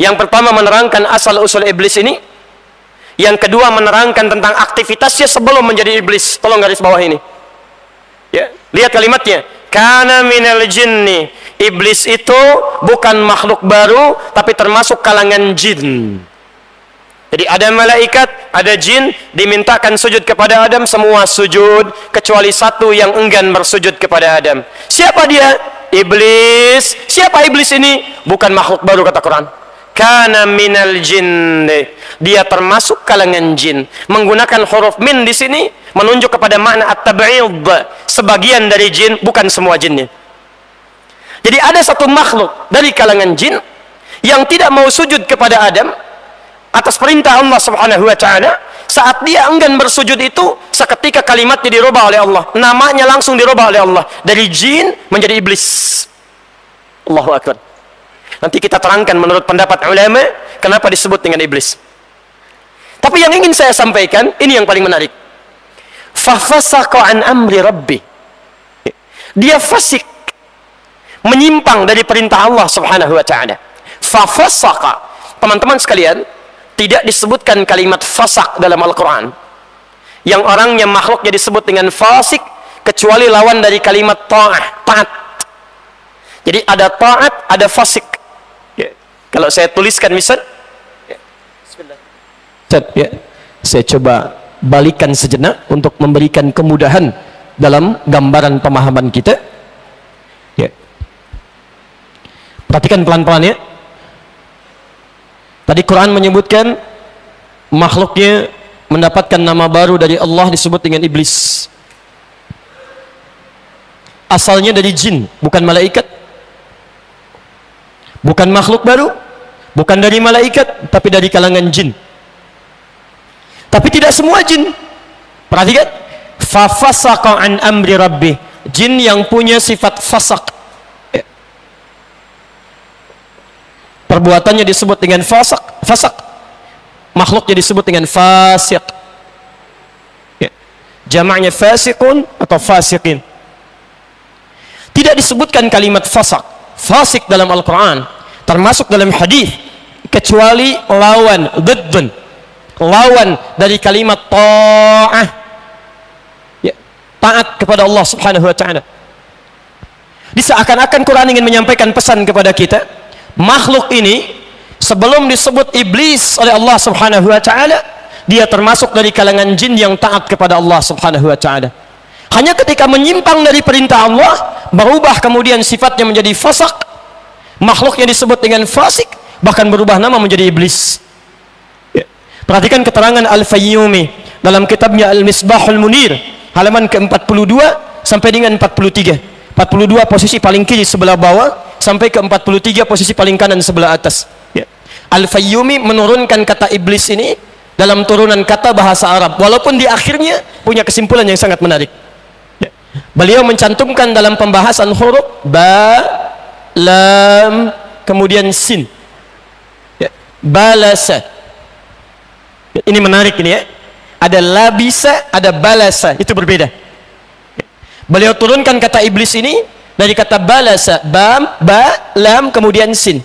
Yang pertama menerangkan asal usul iblis ini. Yang kedua menerangkan tentang aktivitasnya sebelum menjadi iblis. Tolong garis bawah ini. Ya, lihat kalimatnya. Kana minal jinni. Iblis itu bukan makhluk baru, tapi termasuk kalangan jin. Jadi ada malaikat, ada jin, dimintakan sujud kepada Adam, semua sujud, kecuali satu yang enggan bersujud kepada Adam. Siapa dia? Iblis. Siapa iblis ini? Bukan makhluk baru, kata Quran. Kana minal jin. Dia termasuk kalangan jin. Menggunakan huruf min di sini menunjuk kepada makna at-tab'id. Sebagian dari jin, bukan semua jinnya. Jadi ada satu makhluk dari kalangan jin yang tidak mau sujud kepada Adam atas perintah Allah Subhanahu wa taala. Saat dia enggan bersujud itu, seketika kalimatnya dirubah oleh Allah, namanya langsung dirubah oleh Allah dari jin menjadi iblis. Allahu akbar. Nanti kita terangkan menurut pendapat ulama kenapa disebut dengan iblis. Tapi yang ingin saya sampaikan, ini yang paling menarik. Fa fasaqa an amri rabbi. Dia fasik, menyimpang dari perintah Allah Subhanahu wa taala. Fa fasaqa. Teman-teman sekalian, tidak disebutkan kalimat fasak dalam Al-Quran. Yang orangnya makhluknya disebut dengan fasik, kecuali lawan dari kalimat ta'ah, taat. Jadi ada taat, ada fasik. Ya. Kalau saya tuliskan misal, ya. Ya. Saya coba balikan sejenak untuk memberikan kemudahan dalam gambaran pemahaman kita. Ya. Perhatikan pelan-pelan ya. Tadi Quran menyebutkan makhluknya mendapatkan nama baru dari Allah, disebut dengan iblis. Asalnya dari jin, bukan malaikat. Bukan makhluk baru, bukan dari malaikat, tapi dari kalangan jin. Tapi tidak semua jin. Perhatikan, fa fasaqa an amri rabbih. Jin yang punya sifat fasak. Perbuatannya disebut dengan fasak. Makhluknya disebut dengan fasik. Ya. Jamaknya fasikun atau fasikin. Tidak disebutkan kalimat fasak, fasik dalam Al-Quran, termasuk dalam hadis, kecuali lawan, diddun, lawan dari kalimat ta'ah. Ya. Taat kepada Allah Subhanahu wa taala. Seakan-akan Quran ingin menyampaikan pesan kepada kita, makhluk ini sebelum disebut iblis oleh Allah Subhanahu wa taala, dia termasuk dari kalangan jin yang taat kepada Allah Subhanahu wa taala. Hanya ketika menyimpang dari perintah Allah, berubah kemudian sifatnya menjadi fasak, makhluknya disebut dengan fasik, bahkan berubah nama menjadi iblis. Ya. Perhatikan keterangan Al-Fayyumi dalam kitabnya Al-Misbahul Munir, halaman ke-42 sampai dengan 43. 42 posisi paling kiri sebelah bawah sampai ke 43 posisi paling kanan sebelah atas. Ya. Al-Fayyumi menurunkan kata iblis ini dalam turunan kata bahasa Arab, walaupun di akhirnya punya kesimpulan yang sangat menarik. Beliau mencantumkan dalam pembahasan huruf ba, lam, kemudian sin. Balasa. Ini menarik ini ya. Ada labisa, ada balasa, itu berbeda. Beliau turunkan kata iblis ini dari kata balasa, ba, lam, kemudian sin.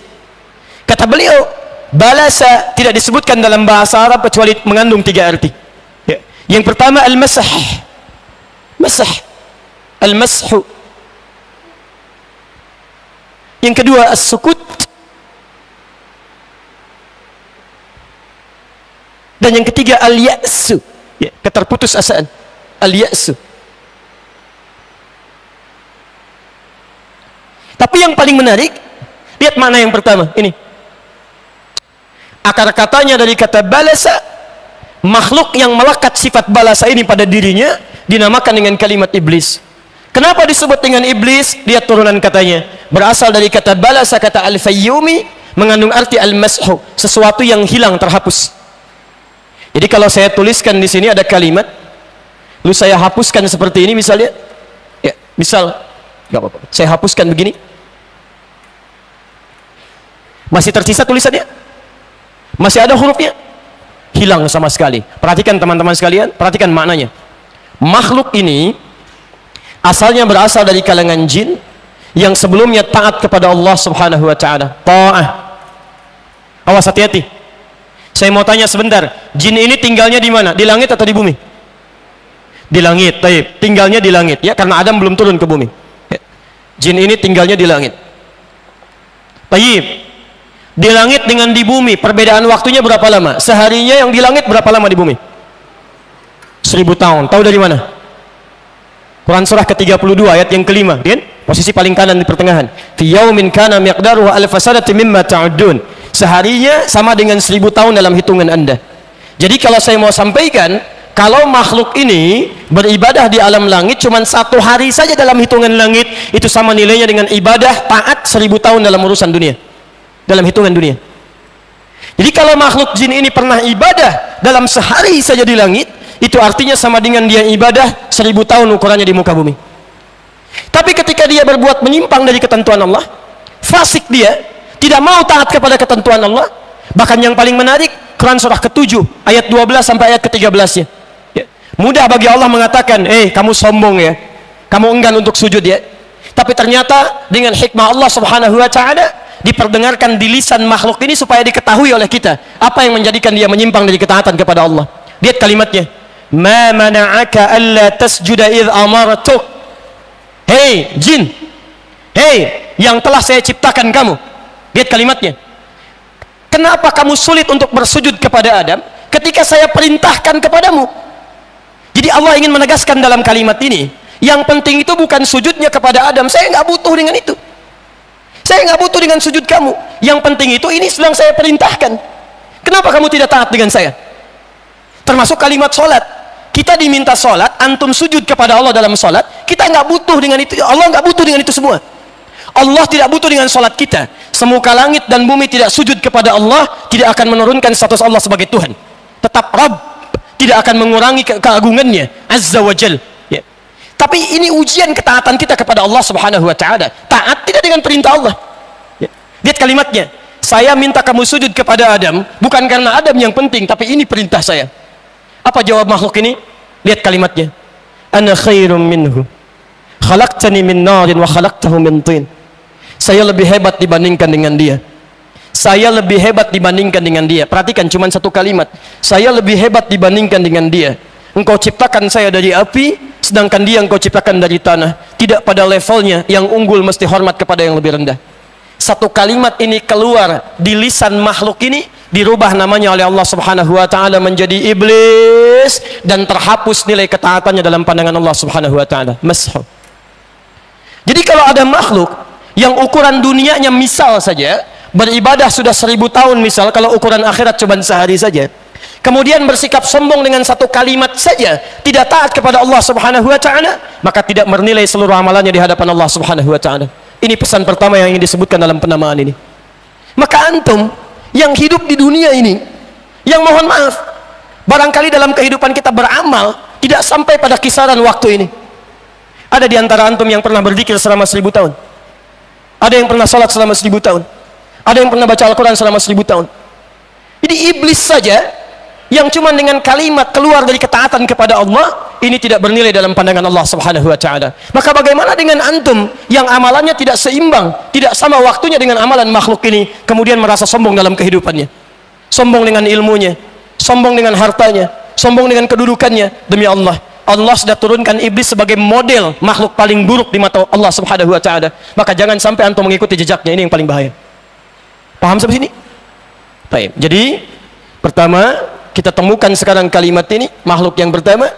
Kata beliau, balasa tidak disebutkan dalam bahasa Arab kecuali mengandung 3 arti. Yang pertama al-masah. Masah. Al-mashu. Yang kedua as-sukut. Dan yang ketiga al-ya'su, keterputus asaan. Al-ya'su. Tapi yang paling menarik, lihat makna yang pertama ini. Akar katanya dari kata balasa, makhluk yang melekat sifat balasa ini pada dirinya dinamakan dengan kalimat iblis. Kenapa disebut dengan iblis? Lihat turunan katanya, berasal dari kata balasa, kata al-fayyumi, mengandung arti al-mashu, sesuatu yang hilang, terhapus. Jadi kalau saya tuliskan di sini ada kalimat, lalu saya hapuskan seperti ini misalnya, ya, misal, nggak apa-apa, saya hapuskan begini, masih tersisa tulisannya, masih ada hurufnya, hilang sama sekali. Perhatikan teman-teman sekalian, perhatikan maknanya. Makhluk ini asalnya berasal dari kalangan jin yang sebelumnya taat kepada Allah Subhanahu wa taala. Ta'ah. Awas, hati-hati. Saya mau tanya sebentar, jin ini tinggalnya di mana? Di langit atau di bumi? Di langit. Taib. Tinggalnya di langit ya, karena Adam belum turun ke bumi. Ya. Jin ini tinggalnya di langit. Taib. Di langit dengan di bumi, perbedaan waktunya berapa lama? Seharinya yang di langit berapa lama di bumi? 1000 tahun. Tahu dari mana? Quran surah ke-32 ayat yang kelima, kan? Posisi paling kanan di pertengahan. Fi yaumin kana miqdaruhu alf sanati mimma ta'uddun. Seharinya sama dengan 1000 tahun dalam hitungan Anda. Jadi kalau saya mau sampaikan, kalau makhluk ini beribadah di alam langit cuma 1 hari saja dalam hitungan langit, itu sama nilainya dengan ibadah taat 1000 tahun dalam urusan dunia, dalam hitungan dunia. Jadi kalau makhluk jin ini pernah ibadah dalam sehari saja di langit, itu artinya sama dengan dia ibadah 1000 tahun ukurannya di muka bumi. Tapi ketika dia berbuat menyimpang dari ketentuan Allah, fasik dia, tidak mau taat kepada ketentuan Allah, bahkan yang paling menarik, Quran surah ke-7 ayat 12 sampai ayat ke-13 ya. Mudah bagi Allah mengatakan, kamu sombong ya, kamu enggan untuk sujud ya. Tapi ternyata dengan hikmah Allah Subhanahu wa taala diperdengarkan di lisan makhluk ini supaya diketahui oleh kita apa yang menjadikan dia menyimpang dari ketaatan kepada Allah. Lihat kalimatnya, ma mana'aka alla tasjuda idh amartuk. Hei jin, hei yang telah saya ciptakan kamu. Lihat kalimatnya, kenapa kamu sulit untuk bersujud kepada Adam ketika saya perintahkan kepadamu? Jadi Allah ingin menegaskan dalam kalimat ini, yang penting itu bukan sujudnya kepada Adam. Saya nggak butuh dengan itu, saya nggak butuh dengan sujud kamu. Yang penting itu ini sedang saya perintahkan. Kenapa kamu tidak taat dengan saya? Termasuk kalimat sholat, kita diminta sholat, antum sujud kepada Allah dalam sholat, kita nggak butuh dengan itu, Allah nggak butuh dengan itu semua. Allah tidak butuh dengan sholat kita. Semuka langit dan bumi tidak sujud kepada Allah, tidak akan menurunkan status Allah sebagai Tuhan. Tetap Rabb, tidak akan mengurangi keagungannya Azza wa Jal ya. Tapi ini ujian ketaatan kita kepada Allah Subhanahu wa ta'ala. Taat tidak dengan perintah Allah ya. Lihat kalimatnya, saya minta kamu sujud kepada Adam bukan karena Adam yang penting, tapi ini perintah saya. Apa jawab makhluk ini? Lihat kalimatnya, ana khairum minhu khalaqtani min narin wa khalaqtahu min tin. Saya lebih hebat dibandingkan dengan dia. Saya lebih hebat dibandingkan dengan dia. Perhatikan cuma satu kalimat, saya lebih hebat dibandingkan dengan dia. Engkau ciptakan saya dari api, sedangkan dia engkau ciptakan dari tanah. Tidak pada levelnya, yang unggul mesti hormat kepada yang lebih rendah. Satu kalimat ini keluar di lisan makhluk ini, dirubah namanya oleh Allah Subhanahu wa ta'ala menjadi iblis, dan terhapus nilai ketaatannya dalam pandangan Allah Subhanahu wa ta'ala. Mashu. Jadi kalau ada makhluk yang ukuran dunianya misal saja beribadah sudah 1000 tahun, misal kalau ukuran akhirat cuma sehari saja, kemudian bersikap sombong dengan satu kalimat saja, tidak taat kepada Allah Subhanahu wa ta'ala, maka tidak bernilai seluruh amalannya di hadapan Allah Subhanahu wa ta'ala. Ini pesan pertama yang ingin disebutkan dalam penamaan ini. Maka antum yang hidup di dunia ini, yang mohon maaf, barangkali dalam kehidupan kita beramal tidak sampai pada kisaran waktu ini. Ada di antara antum yang pernah berzikir selama 1000 tahun, ada yang pernah salat selama 1000 tahun, ada yang pernah baca Al-Quran selama 1000 tahun. Jadi iblis saja yang cuma dengan kalimat keluar dari ketaatan kepada Allah, ini tidak bernilai dalam pandangan Allah Subhanahu wa Ta'ala. Maka bagaimana dengan antum yang amalannya tidak seimbang, tidak sama waktunya dengan amalan makhluk ini, kemudian merasa sombong dalam kehidupannya, sombong dengan ilmunya, sombong dengan hartanya, sombong dengan kedudukannya? Demi Allah, Allah sudah turunkan iblis sebagai model makhluk paling buruk di mata Allah Subhanahu wa Ta'ala. Maka jangan sampai antum mengikuti jejaknya, ini yang paling bahaya. Paham sampai sini? Baik. Jadi pertama, kita temukan sekarang kalimat ini, makhluk yang pertama.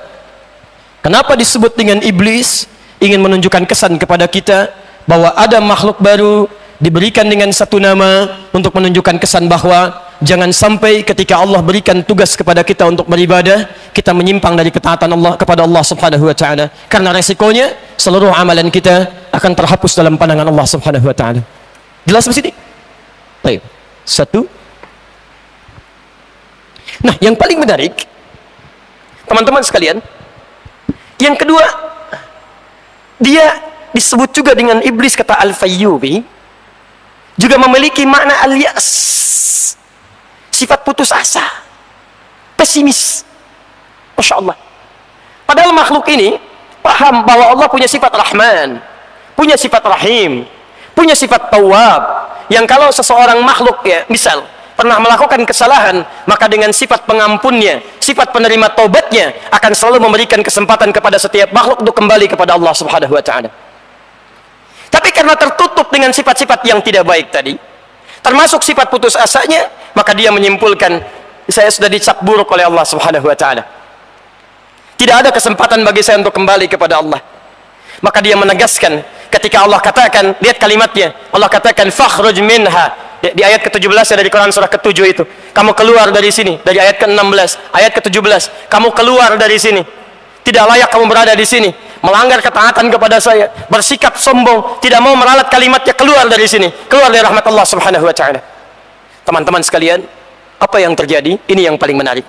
Kenapa disebut dengan iblis? Ingin menunjukkan kesan kepada kita bahwa ada makhluk baru diberikan dengan satu nama untuk menunjukkan kesan bahwa jangan sampai ketika Allah berikan tugas kepada kita untuk beribadah, kita menyimpang dari ketaatan Allah kepada Allah Subhanahu wa Ta'ala. Karena resikonya seluruh amalan kita akan terhapus dalam pandangan Allah Subhanahu wa Ta'ala. Jelas di sini? Baik. Satu. Nah, yang paling menarik, teman-teman sekalian, yang kedua, dia disebut juga dengan iblis, kata Al-Fayyubi, juga memiliki makna al-yas, sifat putus asa, pesimis. Masya Allah. Padahal makhluk ini paham bahwa Allah punya sifat Rahman, punya sifat Rahim, punya sifat Tawwab, yang kalau seseorang makhluk, ya misal pernah melakukan kesalahan, maka dengan sifat pengampunnya, sifat penerima taubatnya, akan selalu memberikan kesempatan kepada setiap makhluk untuk kembali kepada Allah Subhanahu wa Ta'ala. Tapi karena tertutup dengan sifat-sifat yang tidak baik tadi, termasuk sifat putus asanya, maka dia menyimpulkan, saya sudah dicap buruk oleh Allah Subhanahu wa Ta'ala, tidak ada kesempatan bagi saya untuk kembali kepada Allah. Maka dia menegaskan, ketika Allah katakan, lihat kalimatnya, Allah katakan fakhruj minha, di ayat ke-17 dari Quran surah ke-7 itu, kamu keluar dari sini. Dari ayat ke-16, ayat ke-17, kamu keluar dari sini, tidak layak kamu berada di sini, melanggar ketaatan kepada saya, bersikap sombong, tidak mau meralat kalimatnya, keluar dari sini, keluar dari rahmat Allah Subhanahu wa Ta'ala. Teman-teman sekalian, apa yang terjadi? Ini yang paling menarik.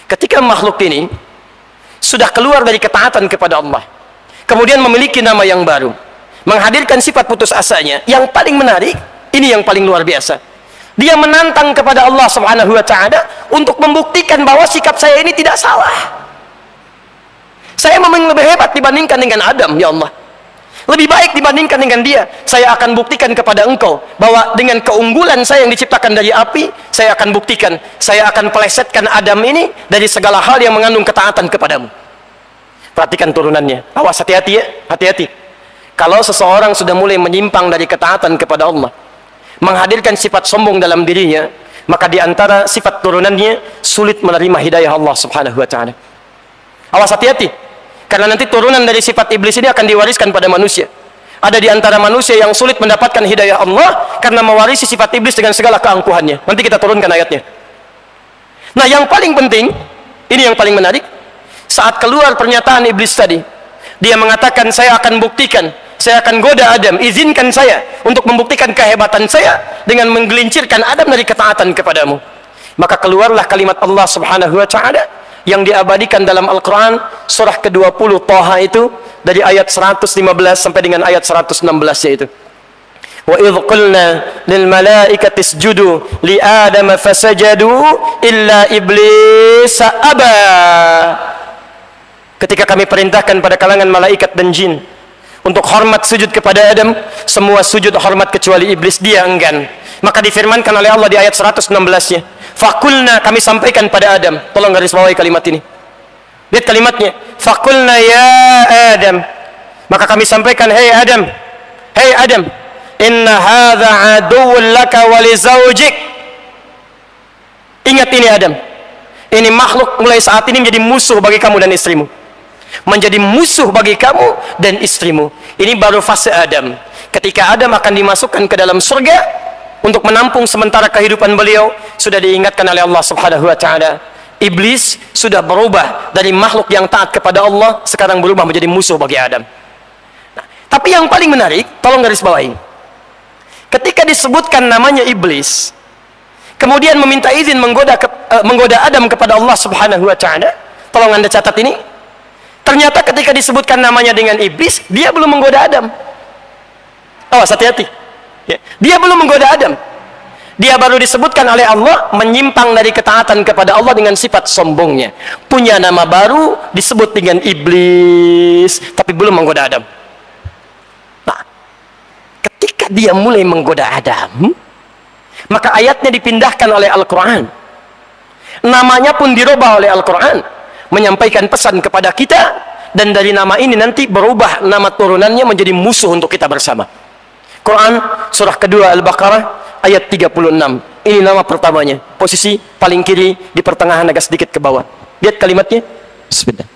Ketika makhluk ini sudah keluar dari ketaatan kepada Allah, kemudian memiliki nama yang baru, menghadirkan sifat putus asanya, yang paling menarik, ini yang paling luar biasa, dia menantang kepada Allah Subhanahu wa Ta'ala untuk membuktikan bahwa sikap saya ini tidak salah. Saya memang lebih hebat dibandingkan dengan Adam, ya Allah, lebih baik dibandingkan dengan dia. Saya akan buktikan kepada engkau bahwa dengan keunggulan saya yang diciptakan dari api, saya akan buktikan, saya akan pelesetkan Adam ini dari segala hal yang mengandung ketaatan kepadamu. Perhatikan turunannya, awas, hati-hati ya, hati-hati. Kalau seseorang sudah mulai menyimpang dari ketaatan kepada Allah, menghadirkan sifat sombong dalam dirinya, maka di antara sifat turunannya sulit menerima hidayah Allah Subhanahu wa Ta'ala. Awas, hati-hati, karena nanti turunan dari sifat iblis ini akan diwariskan pada manusia. Ada di antara manusia yang sulit mendapatkan hidayah Allah karena mewarisi sifat iblis dengan segala keangkuhannya. Nanti kita turunkan ayatnya. Nah, yang paling penting, ini yang paling menarik, saat keluar pernyataan iblis tadi, dia mengatakan, saya akan buktikan, saya akan goda Adam, izinkan saya untuk membuktikan kehebatan saya dengan menggelincirkan Adam dari ketaatan kepadamu. Maka keluarlah kalimat Allah Subhanahu wa Ta'ala yang diabadikan dalam Al-Quran surah ke-20 Thaha itu, dari ayat 115 sampai dengan ayat 116, yaitu wa idh qulna lil malaikati isjudu li adama fasajadu illa iblis aba. Ketika kami perintahkan pada kalangan malaikat dan jin untuk hormat sujud kepada Adam, semua sujud hormat kecuali iblis, dia enggan. Maka difirmankan oleh Allah di ayat 116-nya, fakulna, kami sampaikan pada Adam. Tolong garis bawahi kalimat ini, lihat kalimatnya, fakulna ya Adam, maka kami sampaikan, hei Adam, hei Adam, inna hadza aduwwun laka wa li zawjik. Ingat ini Adam, ini makhluk mulai saat ini menjadi musuh bagi kamu dan istrimu, menjadi musuh bagi kamu dan istrimu. Ini baru fase Adam. Ketika Adam akan dimasukkan ke dalam surga untuk menampung sementara kehidupan beliau, sudah diingatkan oleh Allah Subhanahu wa Ta'ala, iblis sudah berubah dari makhluk yang taat kepada Allah, sekarang berubah menjadi musuh bagi Adam. Nah, tapi yang paling menarik, tolong garis bawahi, ketika disebutkan namanya iblis, kemudian meminta izin menggoda Adam kepada Allah Subhanahu wa taala. Tolong Anda catat ini. Ternyata ketika disebutkan namanya dengan iblis, dia belum menggoda Adam. Awas, hati-hati. Ya. Dia belum menggoda Adam. Dia baru disebutkan oleh Allah menyimpang dari ketaatan kepada Allah dengan sifat sombongnya. Punya nama baru, disebut dengan iblis, tapi belum menggoda Adam. Nah, ketika dia mulai menggoda Adam, maka ayatnya dipindahkan oleh Al-Quran. Namanya pun dirubah oleh Al-Quran, menyampaikan pesan kepada kita, dan dari nama ini nanti berubah nama turunannya menjadi musuh untuk kita bersama. Quran surah kedua Al-Baqarah ayat 36. Ini nama pertamanya, posisi paling kiri di pertengahan agak sedikit ke bawah. Lihat kalimatnya. Sebentar.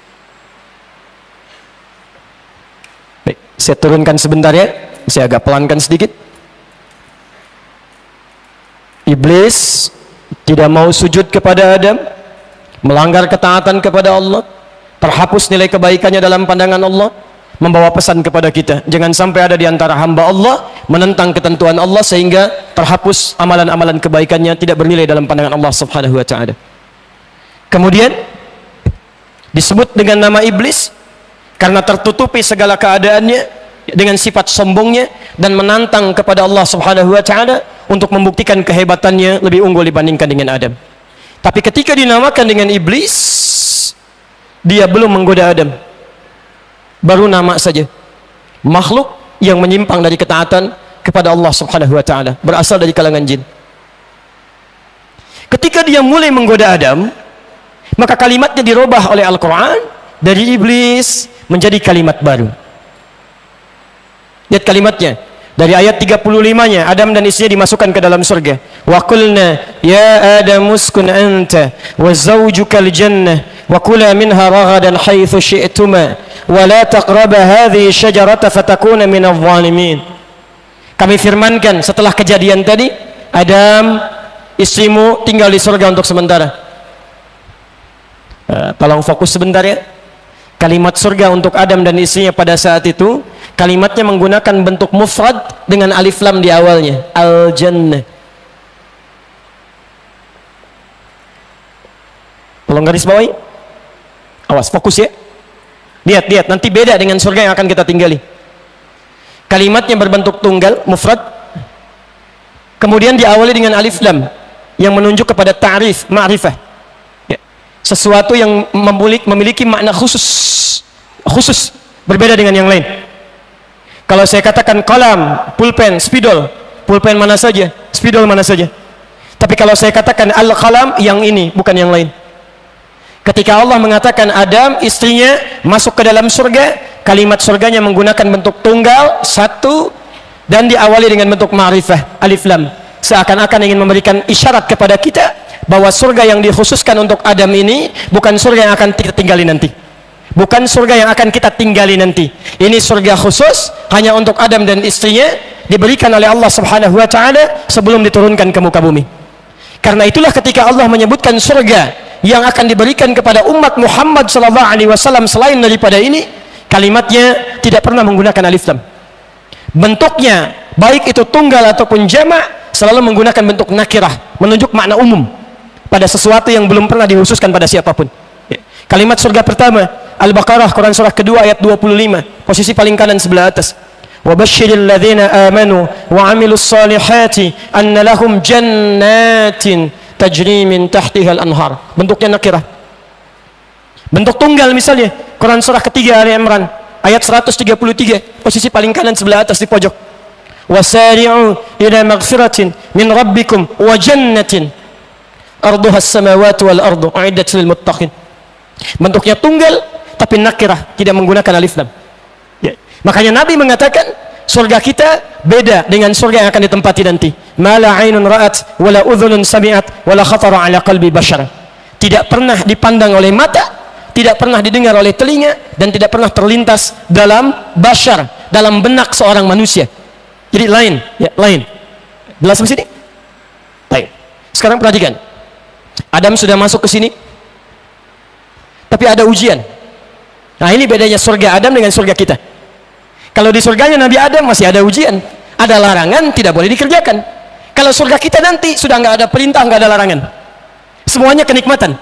Baik, saya turunkan sebentar ya. Saya agak pelankan sedikit. Iblis tidak mau sujud kepada Adam, melanggar ketaatan kepada Allah, terhapus nilai kebaikannya dalam pandangan Allah, membawa pesan kepada kita, jangan sampai ada di antara hamba Allah menentang ketentuan Allah sehingga terhapus amalan-amalan kebaikannya, tidak bernilai dalam pandangan Allah Subhanahu wa taala. Kemudian disebut dengan nama iblis karena tertutupi segala keadaannya dengan sifat sombongnya dan menantang kepada Allah Subhanahu wa taala untuk membuktikan kehebatannya lebih unggul dibandingkan dengan Adam. Tapi ketika dinamakan dengan iblis, dia belum menggoda Adam. Baru nama saja. Makhluk yang menyimpang dari ketaatan kepada Allah Subhanahu wa taala, berasal dari kalangan jin. Ketika dia mulai menggoda Adam, maka kalimatnya dirubah oleh Al-Quran dari iblis menjadi kalimat baru. Lihat kalimatnya. Dari ayat 35-nya, Adam dan istrinya dimasukkan ke dalam surga. Wa qulna ya Adam uskun anta wa zawjukal jannah wa kula minha ragadan haitsu syi'tuma wa la taqraba hadhihi syajarata fatakuna minadh dhalimin. Kami firmankan setelah kejadian tadi, Adam, istrimu tinggal di surga untuk sementara. Tolong fokus sebentar ya. Kalimat surga untuk Adam dan istrinya pada saat itu, kalimatnya menggunakan bentuk mufrad dengan alif lam di awalnya, al-jannah. Tolong garis bawahi. Awas, fokus ya. Lihat, nanti beda dengan surga yang akan kita tinggali. Kalimatnya berbentuk tunggal, mufrad. Kemudian diawali dengan alif lam yang menunjuk kepada ta'rif, ma'rifah. Sesuatu yang memiliki makna khusus, berbeda dengan yang lain. Kalau saya katakan kolam, pulpen, spidol, pulpen mana saja, spidol mana saja. Tapi kalau saya katakan al-qalam, yang ini, bukan yang lain. Ketika Allah mengatakan Adam, istrinya masuk ke dalam surga, kalimat surganya menggunakan bentuk tunggal, satu, dan diawali dengan bentuk ma'rifah, alif lam. Seakan-akan ingin memberikan isyarat kepada kita bahwa surga yang dikhususkan untuk Adam ini bukan surga yang akan kita tinggali nanti. Bukan surga yang akan kita tinggali nanti. Ini surga khusus hanya untuk Adam dan istrinya, diberikan oleh Allah Subhanahu wa taala sebelum diturunkan ke muka bumi. Karena itulah ketika Allah menyebutkan surga yang akan diberikan kepada umat Muhammad sallallahu alaihi wasallam selain daripada ini, kalimatnya tidak pernah menggunakan alif lam. Bentuknya baik itu tunggal ataupun jamak selalu menggunakan bentuk nakirah, menunjuk makna umum pada sesuatu yang belum pernah dikhususkan pada siapapun. Kalimat surga pertama, Al-Baqarah, Quran surah kedua ayat 25, posisi paling kanan sebelah atas. Wa basyiril ladzina amanu wa 'amilus solihati anna lahum jannatin tajri min tahtiha al-anhar. Bentuknya nakirah. Bentuk tunggal misalnya, Quran surah ketiga Ali Imran ayat 133, posisi paling kanan sebelah atas di pojok. Wasari'u ila maghfiratin min rabbikum wa jannatin arduha as-samawati wal ardu u'iddat lil muttaqin. Bentuknya tunggal tapi nakirah, tidak menggunakan alif lam. Ya. Makanya Nabi mengatakan surga kita beda dengan surga yang akan ditempati nanti. Ma la 'ainun ra'at wa la udhunun sami'at wa la khatara 'ala qalbi bashar. Tidak pernah dipandang oleh mata, tidak pernah didengar oleh telinga, dan tidak pernah terlintas dalam bashar, dalam benak seorang manusia. Jadi lain, ya, lain. Jelas di sini? Baik. Sekarang perhatikan. Adam sudah masuk ke sini, tapi ada ujian. Nah, ini bedanya surga Adam dengan surga kita. Kalau di surganya Nabi Adam masih ada ujian, ada larangan, tidak boleh dikerjakan. Kalau surga kita nanti sudah nggak ada perintah, nggak ada larangan, semuanya kenikmatan.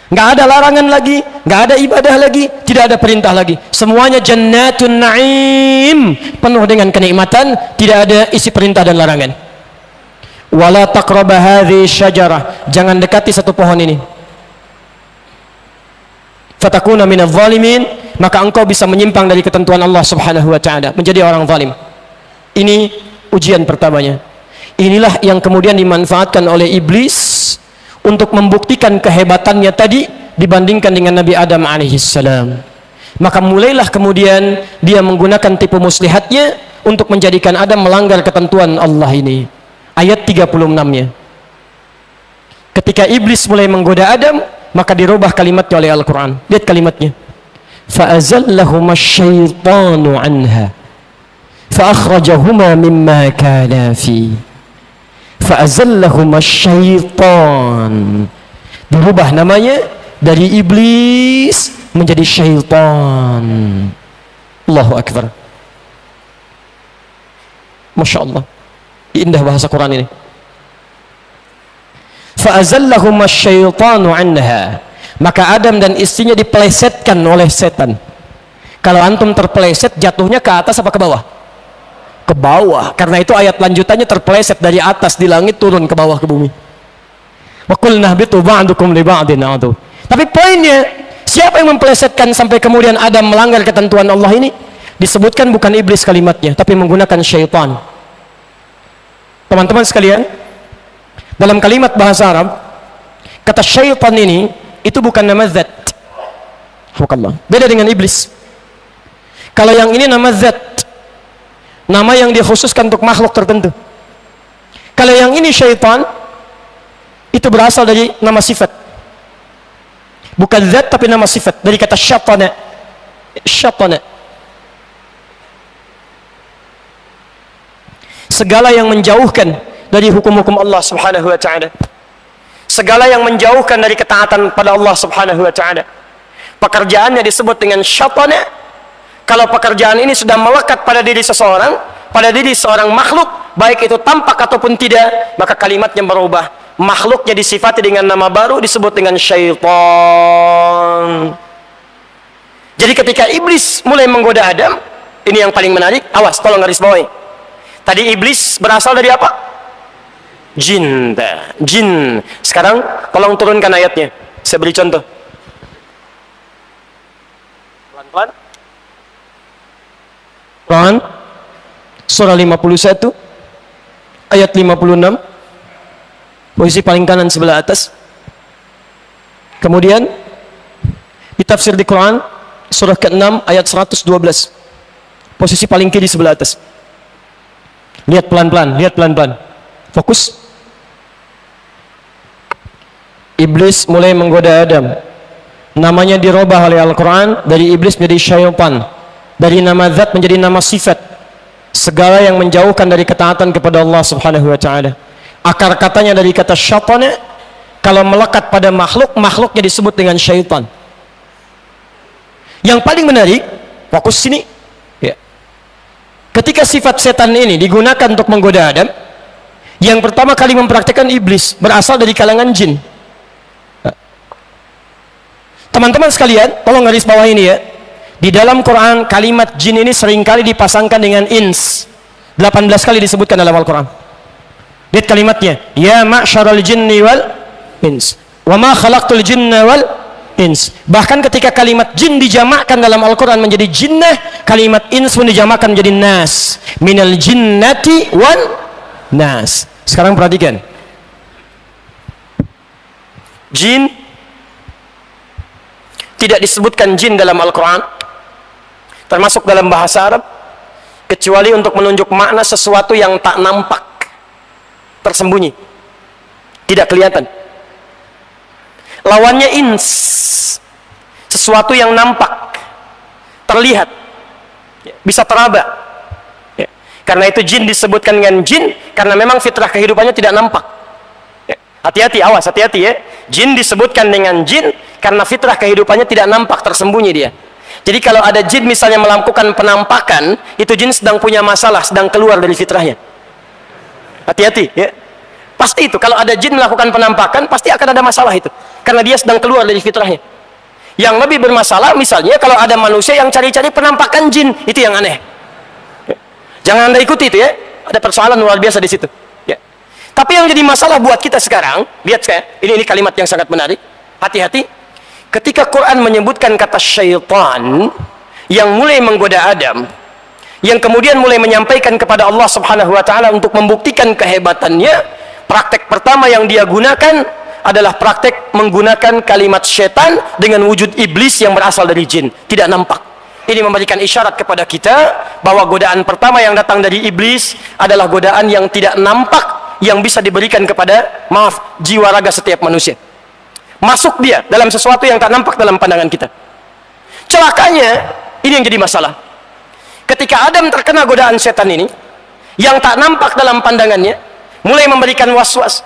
Nggak ada larangan lagi, nggak ada ibadah lagi, tidak ada perintah lagi. Semuanya jannatun na'im, penuh dengan kenikmatan, tidak ada isi perintah dan larangan. Wala taqraba hadhihi syajarah, jangan dekati satu pohon ini. Fatakuna minadh zalimin, maka engkau bisa menyimpang dari ketentuan Allah Subhanahu wa taala, menjadi orang zalim. Ini ujian pertamanya. Inilah yang kemudian dimanfaatkan oleh iblis untuk membuktikan kehebatannya tadi dibandingkan dengan Nabi Adam alaihissalam. Maka mulailah kemudian dia menggunakan tipu muslihatnya untuk menjadikan Adam melanggar ketentuan Allah ini. Ayat 36-nya. Ketika iblis mulai menggoda Adam, maka dirubah kalimatnya oleh Al-Quran. Lihat kalimatnya. فَأَزَلَّهُمَا الشَّيْطَانُ عَنْهَا فَأَخْرَجَهُمَا مِمَّا كَانَا فِيهِ فَأَزَلَّهُمَا الشَّيْطَانُ. Dirubah namanya dari iblis menjadi syaitan. Allahu Akbar. Masya Allah, indah bahasa Quran ini. فَأَزَلَّهُمَا الشَّيْطَانُ عَنْهَا, maka Adam dan istrinya dipelesetkan oleh setan. Kalau antum terpeleset, jatuhnya ke atas apa ke bawah? Ke bawah. Karena itu ayat lanjutannya terpeleset dari atas di langit turun ke bawah ke bumi. Wa qulna ihbitu ba'dukum li ba'din adu. Tapi poinnya, siapa yang mempelesetkan sampai kemudian Adam melanggar ketentuan Allah ini? Disebutkan bukan iblis kalimatnya, tapi menggunakan syaitan. Teman-teman sekalian, dalam kalimat bahasa Arab, kata syaitan ini itu bukan nama zat. Beda dengan iblis. Kalau yang ini nama zat, nama yang dikhususkan untuk makhluk tertentu. Kalau yang ini syaitan, itu berasal dari nama sifat, bukan zat tapi nama sifat, dari kata syatana. Syatana, segala yang menjauhkan dari hukum-hukum Allah Subhanahu wa ta'ala, segala yang menjauhkan dari ketaatan pada Allah Subhanahu wa ta'ala, pekerjaannya disebut dengan syatana. Kalau pekerjaan ini sudah melekat pada diri seseorang, pada diri seorang makhluk, baik itu tampak ataupun tidak, maka kalimatnya berubah. Makhluknya disifati dengan nama baru, disebut dengan syaitan. Jadi ketika iblis mulai menggoda Adam, ini yang paling menarik, awas, tolong garis bawahi. Tadi iblis berasal dari apa? Jin. Jin. Sekarang tolong turunkan ayatnya. Saya beri contoh. Pelan-pelan. Quran surah 51 ayat 56, posisi paling kanan sebelah atas. Kemudian ditafsir di Quran surah ke-6 ayat 112, posisi paling kiri sebelah atas. Lihat pelan-pelan, lihat pelan-pelan, fokus. Iblis mulai menggoda Adam, namanya dirubah oleh Al-Quran dari iblis menjadi syaitan, dari nama zat menjadi nama sifat, segala yang menjauhkan dari ketaatan kepada Allah Subhanahu wa ta'ala. Akar katanya dari kata syaitan, kalau melekat pada makhluk, makhluknya disebut dengan syaitan. Yang paling menarik, fokus sini ya. Ketika sifat setan ini digunakan untuk menggoda Adam, yang pertama kali mempraktikkan iblis berasal dari kalangan jin. Teman-teman sekalian, tolong garis bawah ini ya. Di dalam Quran kalimat jin ini seringkali dipasangkan dengan ins. 18 kali disebutkan dalam Al-Quran. Lihat kalimatnya, ya ma'syaral jinni wal ins wa ma khalaqtul jinna wal ins. Bahkan ketika kalimat jin dijamakkan dalam Al-Quran menjadi jinnah, kalimat ins pun dijamakkan menjadi nas. Minal jinnati wal nas. Sekarang perhatikan, jin tidak disebutkan jin dalam Al-Quran, termasuk dalam bahasa Arab, kecuali untuk menunjuk makna sesuatu yang tak nampak, tersembunyi, tidak kelihatan. Lawannya ins, sesuatu yang nampak, terlihat, bisa teraba. Karena itu jin disebutkan dengan jin, karena memang fitrah kehidupannya tidak nampak. Hati-hati, awas, hati-hati ya. Jin disebutkan dengan jin karena fitrah kehidupannya tidak nampak, tersembunyi dia. Jadi kalau ada jin misalnya melakukan penampakan, itu jin sedang punya masalah, sedang keluar dari fitrahnya. Hati-hati ya. Pasti itu, kalau ada jin melakukan penampakan, pasti akan ada masalah itu. Karena dia sedang keluar dari fitrahnya. Yang lebih bermasalah, misalnya kalau ada manusia yang cari-cari penampakan jin, itu yang aneh. Ya. Jangan Anda ikuti itu ya. Ada persoalan luar biasa di situ. Ya. Tapi yang jadi masalah buat kita sekarang, lihat saya, ini kalimat yang sangat menarik. Hati-hati. Ketika Quran menyebutkan kata syaitan yang mulai menggoda Adam, yang kemudian mulai menyampaikan kepada Allah Subhanahu wa taala untuk membuktikan kehebatannya, praktek pertama yang dia gunakan adalah praktek menggunakan kalimat syaitan dengan wujud iblis yang berasal dari jin, tidak nampak. Ini memberikan isyarat kepada kita bahwa godaan pertama yang datang dari iblis adalah godaan yang tidak nampak, yang bisa diberikan kepada, jiwa raga setiap manusia. Masuk dia dalam sesuatu yang tak nampak dalam pandangan kita. Celakanya, ini yang jadi masalah. Ketika Adam terkena godaan setan ini, yang tak nampak dalam pandangannya, mulai memberikan was-was.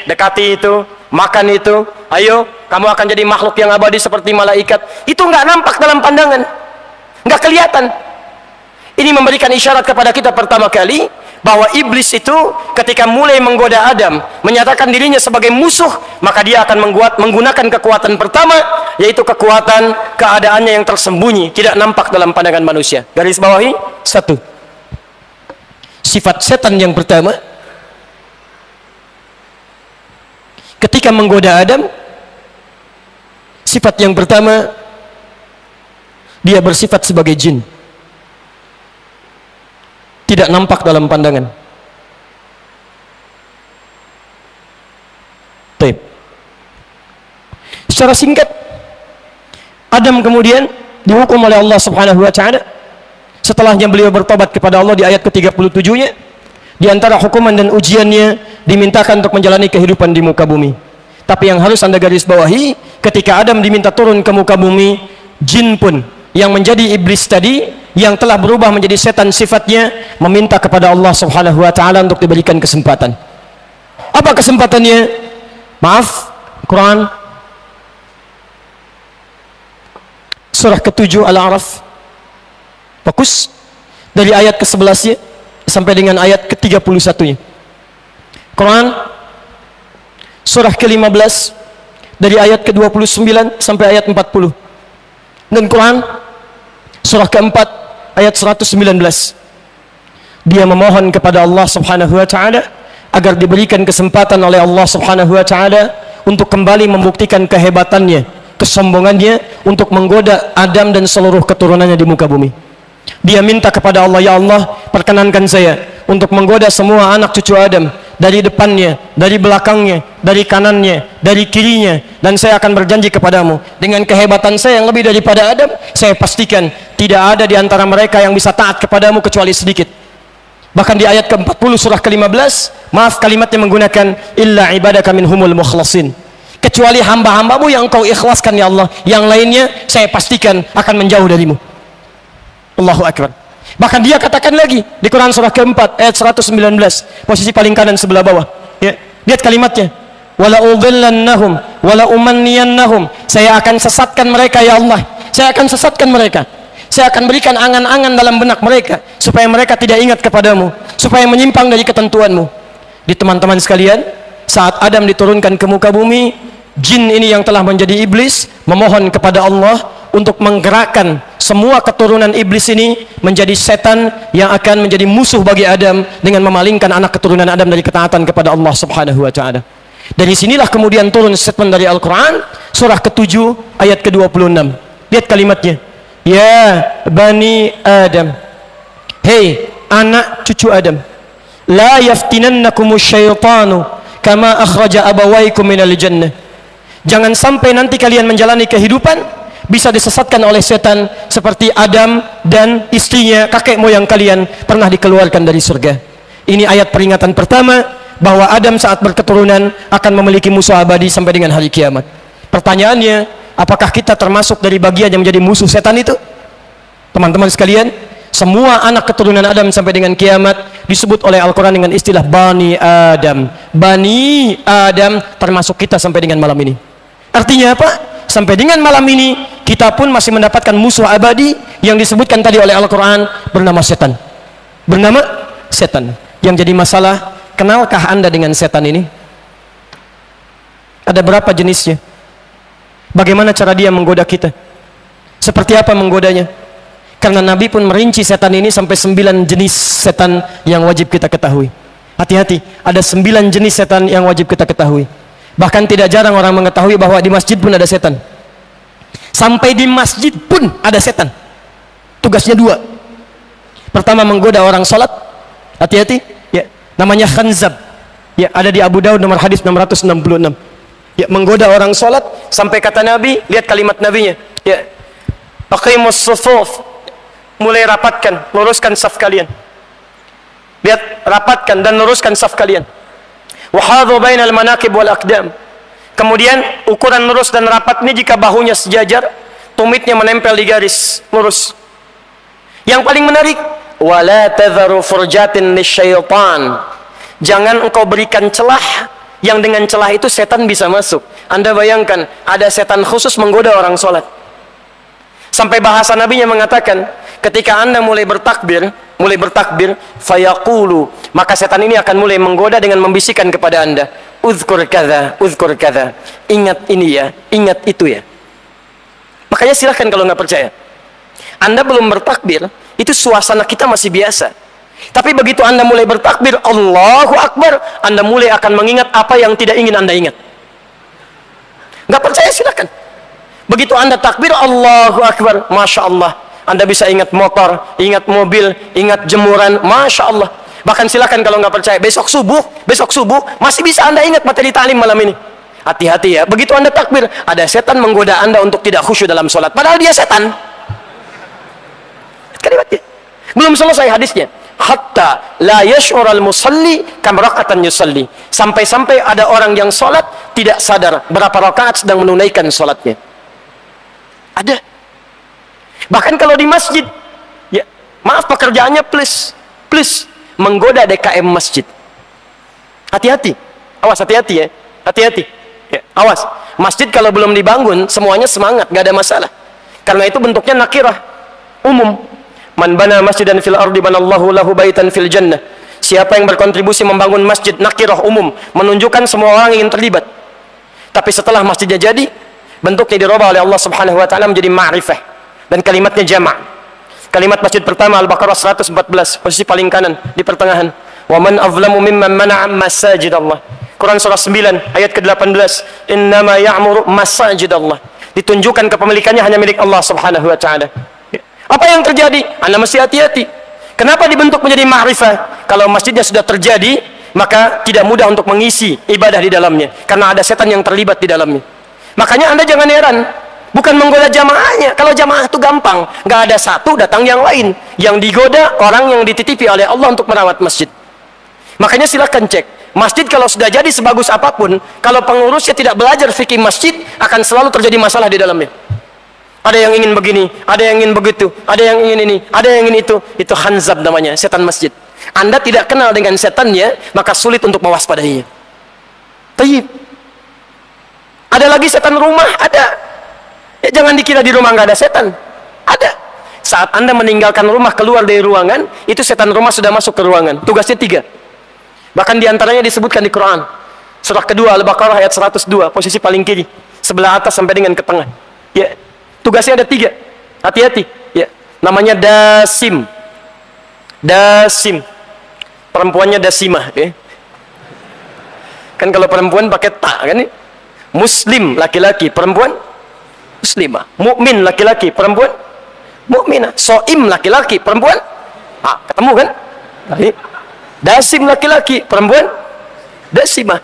Dekati itu, makan itu, ayo, kamu akan jadi makhluk yang abadi seperti malaikat. Itu nggak nampak dalam pandangan, nggak kelihatan. Ini memberikan isyarat kepada kita pertama kali bahwa iblis itu ketika mulai menggoda Adam, menyatakan dirinya sebagai musuh, maka dia akan menggunakan kekuatan pertama, yaitu kekuatan keadaannya yang tersembunyi, tidak nampak dalam pandangan manusia. Garis bawahi, 1. Sifat setan yang pertama, ketika menggoda Adam, sifat yang pertama, dia bersifat sebagai jin, tidak nampak dalam pandangan. Baik. Secara singkat, Adam kemudian dihukum oleh Allah Subhanahu wa taala. Setelahnya beliau bertobat kepada Allah di ayat ke-37-nya. Di antara hukuman dan ujiannya dimintakan untuk menjalani kehidupan di muka bumi. Tapi yang harus Anda garis bawahi, ketika Adam diminta turun ke muka bumi, jin pun yang menjadi iblis tadi, yang telah berubah menjadi setan sifatnya, meminta kepada Allah Subhanahu wa taala untuk diberikan kesempatan. Apa kesempatannya? Maaf, Quran surah ke-7 Al-A'raf. Fokus dari ayat ke-11 sampai dengan ayat ke-31. Quran surah ke-15 dari ayat ke-29 sampai ayat 40. Dan Quran surah ke-4 ayat 119. Dia memohon kepada Allah Subhanahu wa taala agar diberikan kesempatan oleh Allah Subhanahu wa taala untuk kembali membuktikan kehebatannya, kesombongannya, untuk menggoda Adam dan seluruh keturunannya di muka bumi. Dia minta kepada Allah, ya Allah, perkenankan saya untuk menggoda semua anak cucu Adam, dari depannya, dari belakangnya, dari kanannya, dari kirinya, dan saya akan berjanji kepadamu, dengan kehebatan saya yang lebih daripada Adam, saya pastikan tidak ada di antara mereka yang bisa taat kepadamu kecuali sedikit. Bahkan di ayat ke-40 surah ke-15, maaf kalimatnya menggunakan illa ibadaka minhumul mukhlasin, kecuali hamba-hambamu yang kau ikhlaskan ya Allah, yang lainnya saya pastikan akan menjauh darimu. Allahu Akbar. Bahkan dia katakan lagi di Quran surah ke-4 ayat 119, posisi paling kanan sebelah bawah ya. Lihat kalimatnya, wala udhillannahum wala umanniyannahum, saya akan sesatkan mereka ya Allah, saya akan sesatkan mereka, saya akan berikan angan-angan dalam benak mereka supaya mereka tidak ingat kepadamu, supaya menyimpang dari ketentuanmu. Di teman-teman sekalian, saat Adam diturunkan ke muka bumi, jin ini yang telah menjadi iblis memohon kepada Allah untuk menggerakkan semua keturunan iblis ini menjadi setan yang akan menjadi musuh bagi Adam dengan memalingkan anak keturunan Adam dari ketaatan kepada Allah Subhanahu wa taala. Dari sinilah kemudian turun statement dari Al-Quran surah ke-7 ayat ke-26. Lihat kalimatnya, ya bani Adam, hei anak cucu Adam, la yaftinannakumus syaitanu kama akhraja abawaikum minal jannah, jangan sampai nanti kalian menjalani kehidupan bisa disesatkan oleh setan seperti Adam dan istrinya, kakek moyang kalian, pernah dikeluarkan dari surga. Ini ayat peringatan pertama bahwa Adam saat berketurunan akan memiliki musuh abadi sampai dengan hari kiamat. Pertanyaannya, apakah kita termasuk dari bagian yang menjadi musuh setan itu? Teman-teman sekalian, semua anak keturunan Adam sampai dengan kiamat disebut oleh Al-Quran dengan istilah Bani Adam. Bani Adam termasuk kita sampai dengan malam ini. Artinya apa? Sampai dengan malam ini kita pun masih mendapatkan musuh abadi yang disebutkan tadi oleh Al-Quran bernama setan. Bernama setan. Yang jadi masalah, kenalkah Anda dengan setan ini? Ada berapa jenisnya? Bagaimana cara dia menggoda kita? Seperti apa menggodanya? Karena Nabi pun merinci setan ini sampai 9 jenis setan yang wajib kita ketahui. Hati-hati, ada 9 jenis setan yang wajib kita ketahui. Bahkan tidak jarang orang mengetahui bahwa di masjid pun ada setan. Sampai di masjid pun ada setan. Tugasnya 2. Pertama, menggoda orang sholat. Hati-hati, ya, namanya khanzab. Ya, ada di Abu Daud nomor hadis 666. Ya, menggoda orang sholat sampai kata Nabi, lihat kalimat Nabinya, ya, aqimus sufuf, mulai rapatkan, luruskan saf kalian. Lihat, rapatkan dan luruskan saf kalian. Wahadhu bainal manaqib wal aqdam. Kemudian ukuran lurus dan rapat ini jika bahunya sejajar, tumitnya menempel di garis lurus. Yang paling menarik, wala tadharu furjatin lisyaitan. Jangan engkau berikan celah yang dengan celah itu setan bisa masuk. Anda bayangkan, ada setan khusus menggoda orang sholat. Sampai bahasa Nabinya mengatakan, ketika Anda mulai bertakbir, fayaqulu, maka setan ini akan mulai menggoda dengan membisikkan kepada Anda, uzkur kadza, ingat ini ya, ingat itu ya. Makanya silahkan kalau nggak percaya. Anda belum bertakbir, itu suasana kita masih biasa. Tapi begitu Anda mulai bertakbir, Allahu Akbar, Anda mulai akan mengingat apa yang tidak ingin Anda ingat. Nggak percaya silakan. Begitu Anda takbir, Allahu Akbar, Masya Allah, Anda bisa ingat motor, ingat mobil, ingat jemuran, Masya Allah. Bahkan silakan kalau nggak percaya, besok subuh masih bisa Anda ingat materi ta'lim malam ini. Hati-hati ya, begitu Anda takbir, ada setan menggoda Anda untuk tidak khusyuk dalam sholat, padahal dia setan. Kalimatnya belum selesai hadisnya, hatta la yash'ural musalli kam raka'atan yusalli, sampai-sampai ada orang yang sholat tidak sadar berapa rakaat sedang menunaikan sholatnya. Ada. Bahkan kalau di masjid, ya maaf pekerjaannya plus menggoda DKM masjid. Hati-hati, awas, hati-hati ya, hati-hati ya, awas. Masjid kalau belum dibangun semuanya semangat, gak ada masalah, karena itu bentuknya nakirah, umum. Man bana masjidan fil ardi banallahu lahu baitan fil jannah. Siapa yang berkontribusi membangun masjid, nakirah, umum, menunjukkan semua orang ingin terlibat. Tapi setelah masjidnya jadi, bentuknya dirubah oleh Allah Subhanahu wa taala menjadi ma'rifah dan kalimatnya jama'. Kalimat masjid pertama Al-Baqarah 114, posisi paling kanan di pertengahan. Wa man azlamu mimman mana'a masajidallah. Quran surah 9 ayat ke-18, innama ya'muru masajidallah. Ditunjukkan kepemilikannya hanya milik Allah Subhanahu wa taala. Apa yang terjadi? Anda mesti hati-hati. Kenapa dibentuk menjadi ma'rifah? Kalau masjidnya sudah terjadi, maka tidak mudah untuk mengisi ibadah di dalamnya, karena ada setan yang terlibat di dalamnya. Makanya Anda jangan heran, bukan menggoda jamaahnya. Kalau jamaah itu gampang, nggak ada satu datang yang lain. Yang digoda orang yang dititipi oleh Allah untuk merawat masjid. Makanya silakan cek, masjid kalau sudah jadi sebagus apapun, kalau pengurusnya tidak belajar fikih masjid, akan selalu terjadi masalah di dalamnya. Ada yang ingin begini, ada yang ingin begitu, ada yang ingin ini, ada yang ingin itu. Itu khanzab namanya, setan masjid. Anda tidak kenal dengan setannya, maka sulit untuk mewaspadainya. Tayyib. Ada lagi setan rumah, ada. Ya, jangan dikira di rumah nggak ada setan. Ada. Saat Anda meninggalkan rumah, keluar dari ruangan, itu setan rumah sudah masuk ke ruangan. Tugasnya 3. Bahkan diantaranya disebutkan di Quran. Surah kedua Al-Baqarah ayat 102, posisi paling kiri, sebelah atas sampai dengan ke tengah. Ya. Tugasnya ada 3. Hati-hati. Ya. Namanya dasim. Dasim. Perempuannya dasimah. Ya. Kan kalau perempuan pakai ta kan? Muslim laki-laki, perempuan muslimah. Mukmin laki-laki, perempuan mukminah. Soim laki-laki, perempuan ketemu kan? Dasim laki-laki, perempuan dasimah.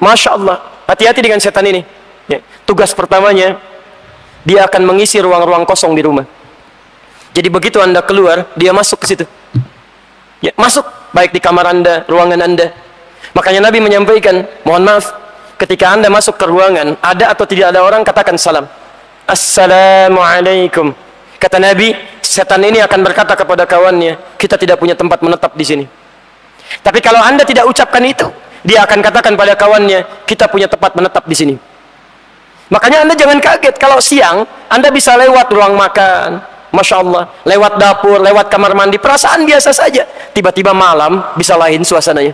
Masya Allah. Hati-hati dengan setan ini. Ya. Tugas pertamanya, dia akan mengisi ruang-ruang kosong di rumah. Jadi begitu Anda keluar, dia masuk ke situ. Ya, masuk baik di kamar Anda, ruangan Anda. Makanya Nabi menyampaikan, mohon maaf, ketika Anda masuk ke ruangan, ada atau tidak ada orang, katakan salam. Assalamualaikum. Kata Nabi, setan ini akan berkata kepada kawannya, kita tidak punya tempat menetap di sini. Tapi kalau Anda tidak ucapkan itu, dia akan katakan pada kawannya, kita punya tempat menetap di sini. Makanya Anda jangan kaget kalau siang Anda bisa lewat ruang makan, Masya Allah, lewat dapur, lewat kamar mandi, perasaan biasa saja. Tiba-tiba malam bisa lain suasananya.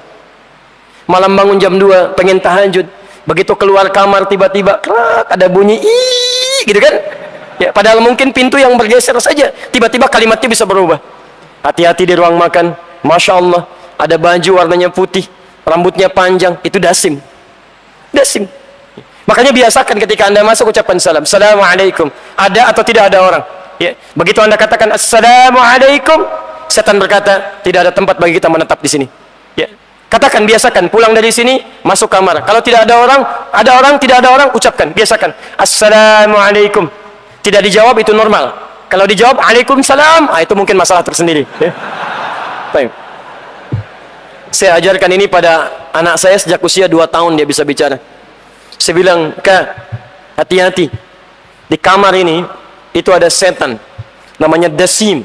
malam bangun jam 2 pengen tahajud, begitu keluar kamar tiba-tiba ada bunyi gitu kan ya, padahal mungkin pintu yang bergeser saja, tiba-tiba kalimatnya bisa berubah. Hati-hati di ruang makan, Masya Allah, ada baju warnanya putih, rambutnya panjang, itu dasim. Makanya biasakan ketika Anda masuk ucapkan salam, Assalamualaikum, ada atau tidak ada orang ya. Begitu Anda katakan Assalamualaikum, setan berkata tidak ada tempat bagi kita menetap di sini ya. Katakan, biasakan, pulang dari sini masuk kamar, kalau tidak ada orang, tidak ada orang, ucapkan, biasakan Assalamualaikum. Tidak dijawab itu normal, kalau dijawab Waalaikumsalam, itu mungkin masalah tersendiri ya. Baik. Saya ajarkan ini pada anak saya sejak usia 2 tahun, dia bisa bicara. Saya bilang, Kak, hati-hati, di kamar ini itu ada setan namanya dasim.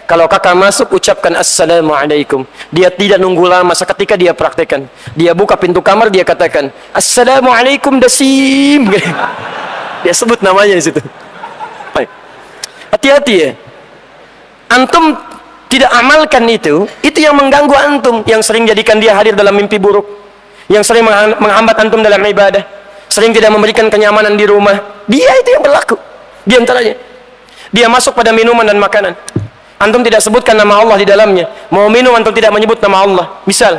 Kalau kakak masuk, ucapkan Assalamualaikum. Dia tidak nunggu lama, seketika dia praktekkan. Dia buka pintu kamar, dia katakan Assalamualaikum dasim. Dia sebut namanya di situ. Baik. Hati-hati ya. Antum tidak amalkan itu yang mengganggu antum, yang sering jadikan dia hadir dalam mimpi buruk, yang sering menghambat antum dalam ibadah, sering tidak memberikan kenyamanan di rumah. Dia itu yang berlaku. Di antaranya, dia masuk pada minuman dan makanan. Antum tidak sebutkan nama Allah di dalamnya. Mau minum antum tidak menyebut nama Allah. Misal,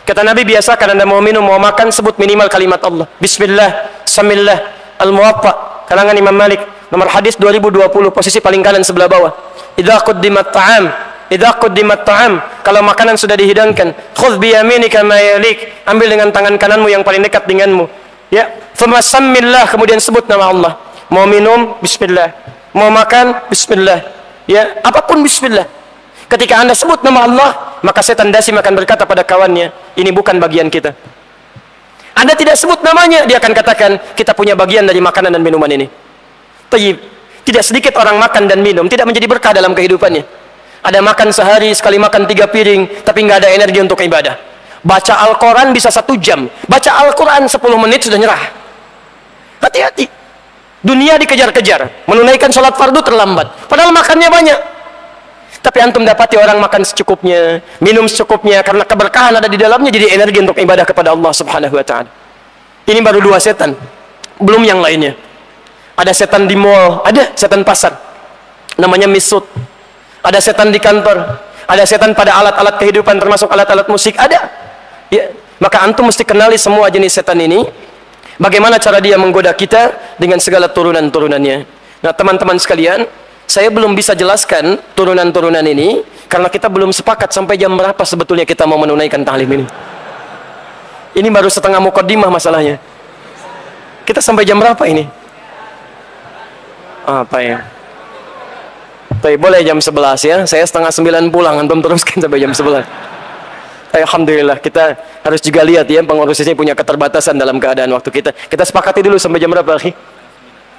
kata Nabi, biasakan Anda mau minum, mau makan, sebut minimal kalimat Allah. Bismillah, Samillah, Al-Muwatta, kalangan Imam Malik, nomor hadis 2020, posisi paling kanan sebelah bawah. Idza quddimat ta'am, kalau makanan sudah dihidangkan, khudh bi yaminika ma yalik, ambil dengan tangan kananmu yang paling dekat denganmu. Ya, thumma sammillah, kemudian sebut nama Allah. Mau minum, bismillah. Mau makan, bismillah. Ya, apapun bismillah. Ketika Anda sebut nama Allah, maka setan dasim akan berkata pada kawannya, ini bukan bagian kita. Anda tidak sebut namanya, dia akan katakan, kita punya bagian dari makanan dan minuman ini. Tayyib. Tidak sedikit orang makan dan minum tidak menjadi berkah dalam kehidupannya. Ada makan sehari, sekali makan 3 piring, tapi nggak ada energi untuk ibadah. Baca Al-Quran bisa 1 jam, baca Al-Quran 10 menit sudah nyerah. Hati-hati. Dunia dikejar-kejar, menunaikan sholat fardu terlambat, padahal makannya banyak. Tapi antum dapati orang makan secukupnya, minum secukupnya, karena keberkahan ada di dalamnya, jadi energi untuk ibadah kepada Allah Subhanahu wa ta'ala. Ini baru 2 setan, belum yang lainnya. Ada setan di mall, ada setan pasar, namanya misut. Ada setan di kantor, ada setan pada alat-alat kehidupan, termasuk alat-alat musik, ada ya. Maka antum mesti kenali semua jenis setan ini, bagaimana cara dia menggoda kita dengan segala turunan-turunannya. Nah, teman-teman sekalian, saya belum bisa jelaskan turunan-turunan ini karena kita belum sepakat sampai jam berapa sebetulnya kita mau menunaikan tahlim ini. Ini baru setengah mukaddimah masalahnya. Kita sampai jam berapa ini? Apa ya? Boleh jam 11 ya. Saya setengah 9 pulang, antum teruskan sampai jam 11. Alhamdulillah, kita harus juga lihat ya, pengurus ini punya keterbatasan dalam keadaan waktu kita. Kita sepakati dulu sampai jam berapa, akhi?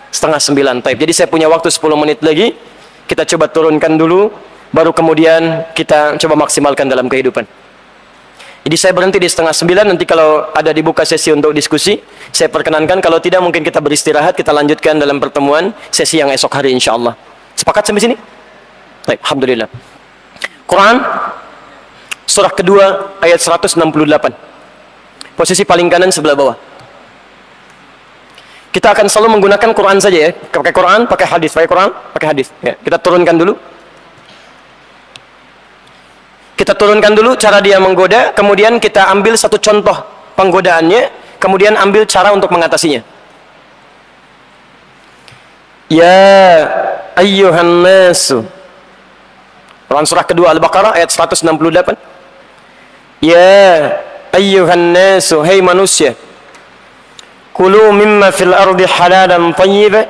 Setengah 9. Jadi saya punya waktu 10 menit lagi. Kita coba turunkan dulu, baru kemudian kita coba maksimalkan dalam kehidupan. Jadi saya berhenti di setengah 9. Nanti kalau ada dibuka sesi untuk diskusi, saya perkenankan. Kalau tidak, mungkin kita beristirahat, kita lanjutkan dalam pertemuan sesi yang esok hari insya Allah. Sepakat sampai sini? Baik, alhamdulillah. Quran surah kedua ayat 168. Posisi paling kanan sebelah bawah. Kita akan selalu menggunakan Quran saja ya. Pakai Quran, pakai hadis, pakai Quran, pakai hadis. Ya, kita turunkan dulu. Kita turunkan dulu cara dia menggoda, kemudian kita ambil satu contoh penggodaannya, kemudian ambil cara untuk mengatasinya. Ya ayyuhan nasu. Quran surah kedua Al-Baqarah ayat 168. Ya ayyuhan nasu, hai manusia, kulu mimma fil ardi halalan thayyiba.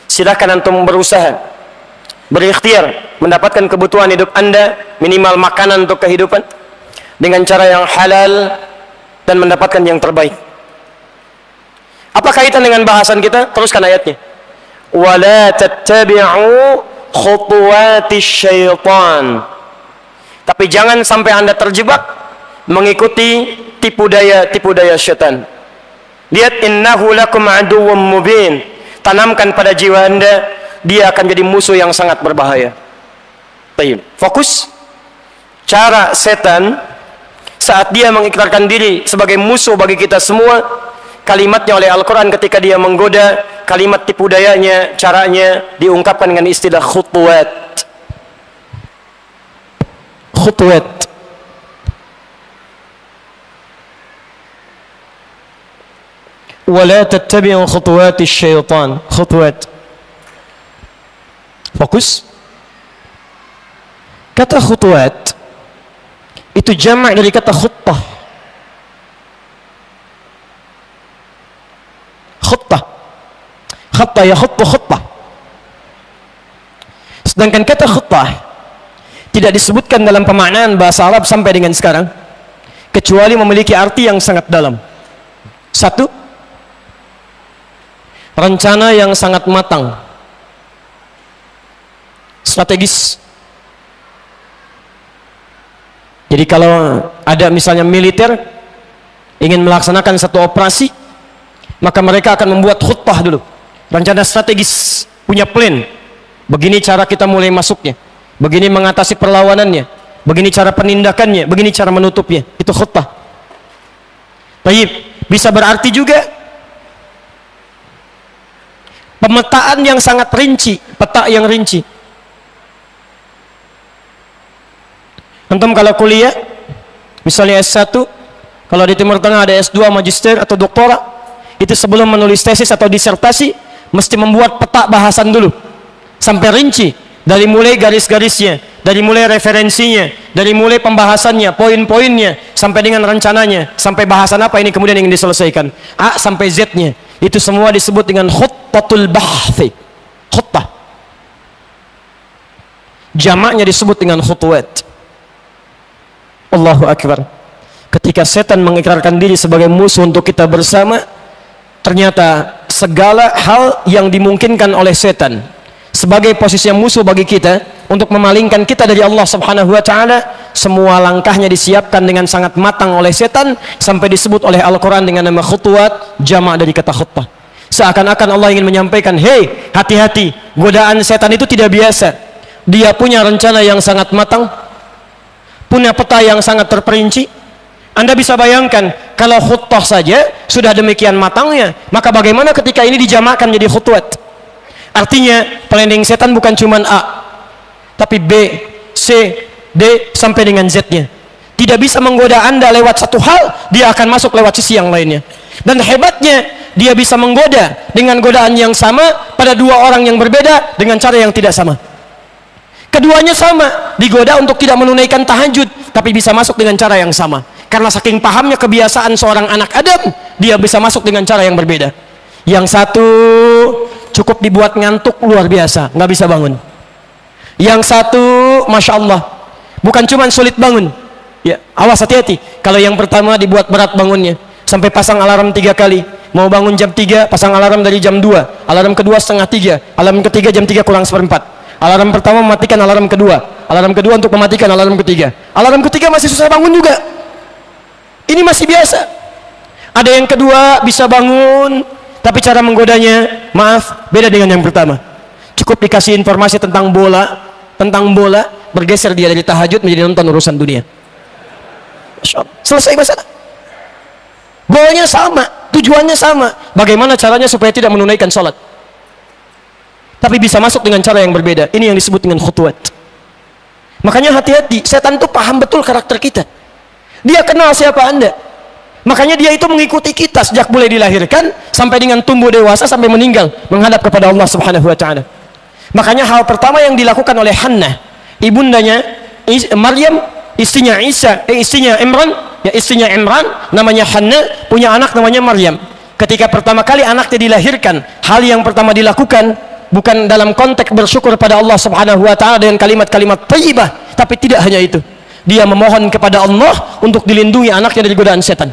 Silakan antum berusaha, berikhtiar mendapatkan kebutuhan hidup Anda, minimal makanan untuk kehidupan, dengan cara yang halal dan mendapatkan yang terbaik. Apa kaitan dengan bahasan kita? Teruskan ayatnya. Wala tattabi'u khutuwatis syaitan. Tapi jangan sampai Anda terjebak mengikuti tipu daya syaitan. Lihat, innahu lakum aduwwum mubin. Tanamkan pada jiwa Anda, dia akan jadi musuh yang sangat berbahaya. Fokus. Cara setan saat dia mengikrarkan diri sebagai musuh bagi kita semua, kalimatnya oleh Al-Quran ketika dia menggoda, kalimat tipu dayanya, caranya diungkapkan dengan istilah khutuwat. Khutuwat. ولا تتبعوا خطوات الشيطان. خطوات. Fokus. Kata khutuwat itu jamak dari kata khuttah. Khuttah. Khatta ya khuttu khuttah. Sedangkan kata khuttah tidak disebutkan dalam pemaknaan bahasa Arab sampai dengan sekarang, kecuali memiliki arti yang sangat dalam. Satu, rencana yang sangat matang, strategis. Jadi kalau ada misalnya militer ingin melaksanakan satu operasi, maka mereka akan membuat khutbah dulu, rencana strategis, punya plan. Begini cara kita mulai masuknya, begini mengatasi perlawanannya, begini cara penindakannya, begini cara menutupnya. Itu khutbah. Baik, bisa berarti juga pemetaan yang sangat rinci, peta yang rinci. Antum kalau kuliah, misalnya S1, kalau di Timur Tengah ada S2, magister atau doktorat, itu sebelum menulis tesis atau disertasi, mesti membuat peta bahasan dulu, sampai rinci, dari mulai garis-garisnya, dari mulai referensinya, dari mulai pembahasannya, poin-poinnya, sampai dengan rencananya, sampai bahasan apa ini kemudian ingin diselesaikan, A sampai Z-nya. Itu semua disebut dengan khuttatul bahthi. Khuttah. Jamaknya disebut dengan khutuwat. Allahu Akbar. Ketika setan mengikrarkan diri sebagai musuh untuk kita bersama, ternyata segala hal yang dimungkinkan oleh setan sebagai posisi yang musuh bagi kita untuk memalingkan kita dari Allah Subhanahu wa taala, semua langkahnya disiapkan dengan sangat matang oleh setan, sampai disebut oleh Al-Quran dengan nama khutuwat, jamak dari kata khutbah. Seakan-akan Allah ingin menyampaikan, hei, hati-hati, godaan setan itu tidak biasa. Dia punya rencana yang sangat matang, punya peta yang sangat terperinci. Anda bisa bayangkan, kalau khutbah saja sudah demikian matangnya, maka bagaimana ketika ini dijamakkan jadi khutuwat? Artinya planning setan bukan cuma A, tapi B, C, D sampai dengan Z-nya. Tidak bisa menggoda Anda lewat satu hal, dia akan masuk lewat sisi yang lainnya. Dan hebatnya, dia bisa menggoda dengan godaan yang sama pada dua orang yang berbeda dengan cara yang tidak sama. Keduanya sama, digoda untuk tidak menunaikan tahajud, tapi bisa masuk dengan cara yang sama. Karena saking pahamnya kebiasaan seorang anak Adam, dia bisa masuk dengan cara yang berbeda. Yang satu cukup dibuat ngantuk luar biasa, nggak bisa bangun. Yang satu, masya Allah, bukan cuma sulit bangun. Ya, awas hati-hati. Kalau yang pertama dibuat berat bangunnya, sampai pasang alarm 3 kali. Mau bangun jam 3, pasang alarm dari jam 2. Alarm kedua setengah 3. Alarm ketiga jam 3 kurang seperempat. Alarm pertama mematikan alarm kedua. Alarm kedua untuk mematikan alarm ketiga. Alarm ketiga masih susah bangun juga. Ini masih biasa. Ada yang kedua bisa bangun, tapi cara menggodanya, maaf, beda dengan yang pertama. Cukup dikasih informasi tentang bola, bergeser dia dari tahajud menjadi nonton urusan dunia. Selesai masalah. Golnya sama, tujuannya sama. Bagaimana caranya supaya tidak menunaikan sholat, tapi bisa masuk dengan cara yang berbeda. Ini yang disebut dengan khutuwat. Makanya hati-hati, setan itu paham betul karakter kita. Dia kenal siapa Anda. Makanya dia itu mengikuti kita sejak mulai dilahirkan sampai dengan tumbuh dewasa sampai meninggal menghadap kepada Allah Subhanahu wa taala. Makanya hal pertama yang dilakukan oleh Hannah, ibundanya Maryam, istrinya Imran, namanya Hannah, punya anak namanya Maryam. Ketika pertama kali anaknya dilahirkan, hal yang pertama dilakukan bukan dalam konteks bersyukur pada Allah Subhanahu wa taala dengan kalimat-kalimat thayyibah, tapi tidak hanya itu. Dia memohon kepada Allah untuk dilindungi anaknya dari godaan setan.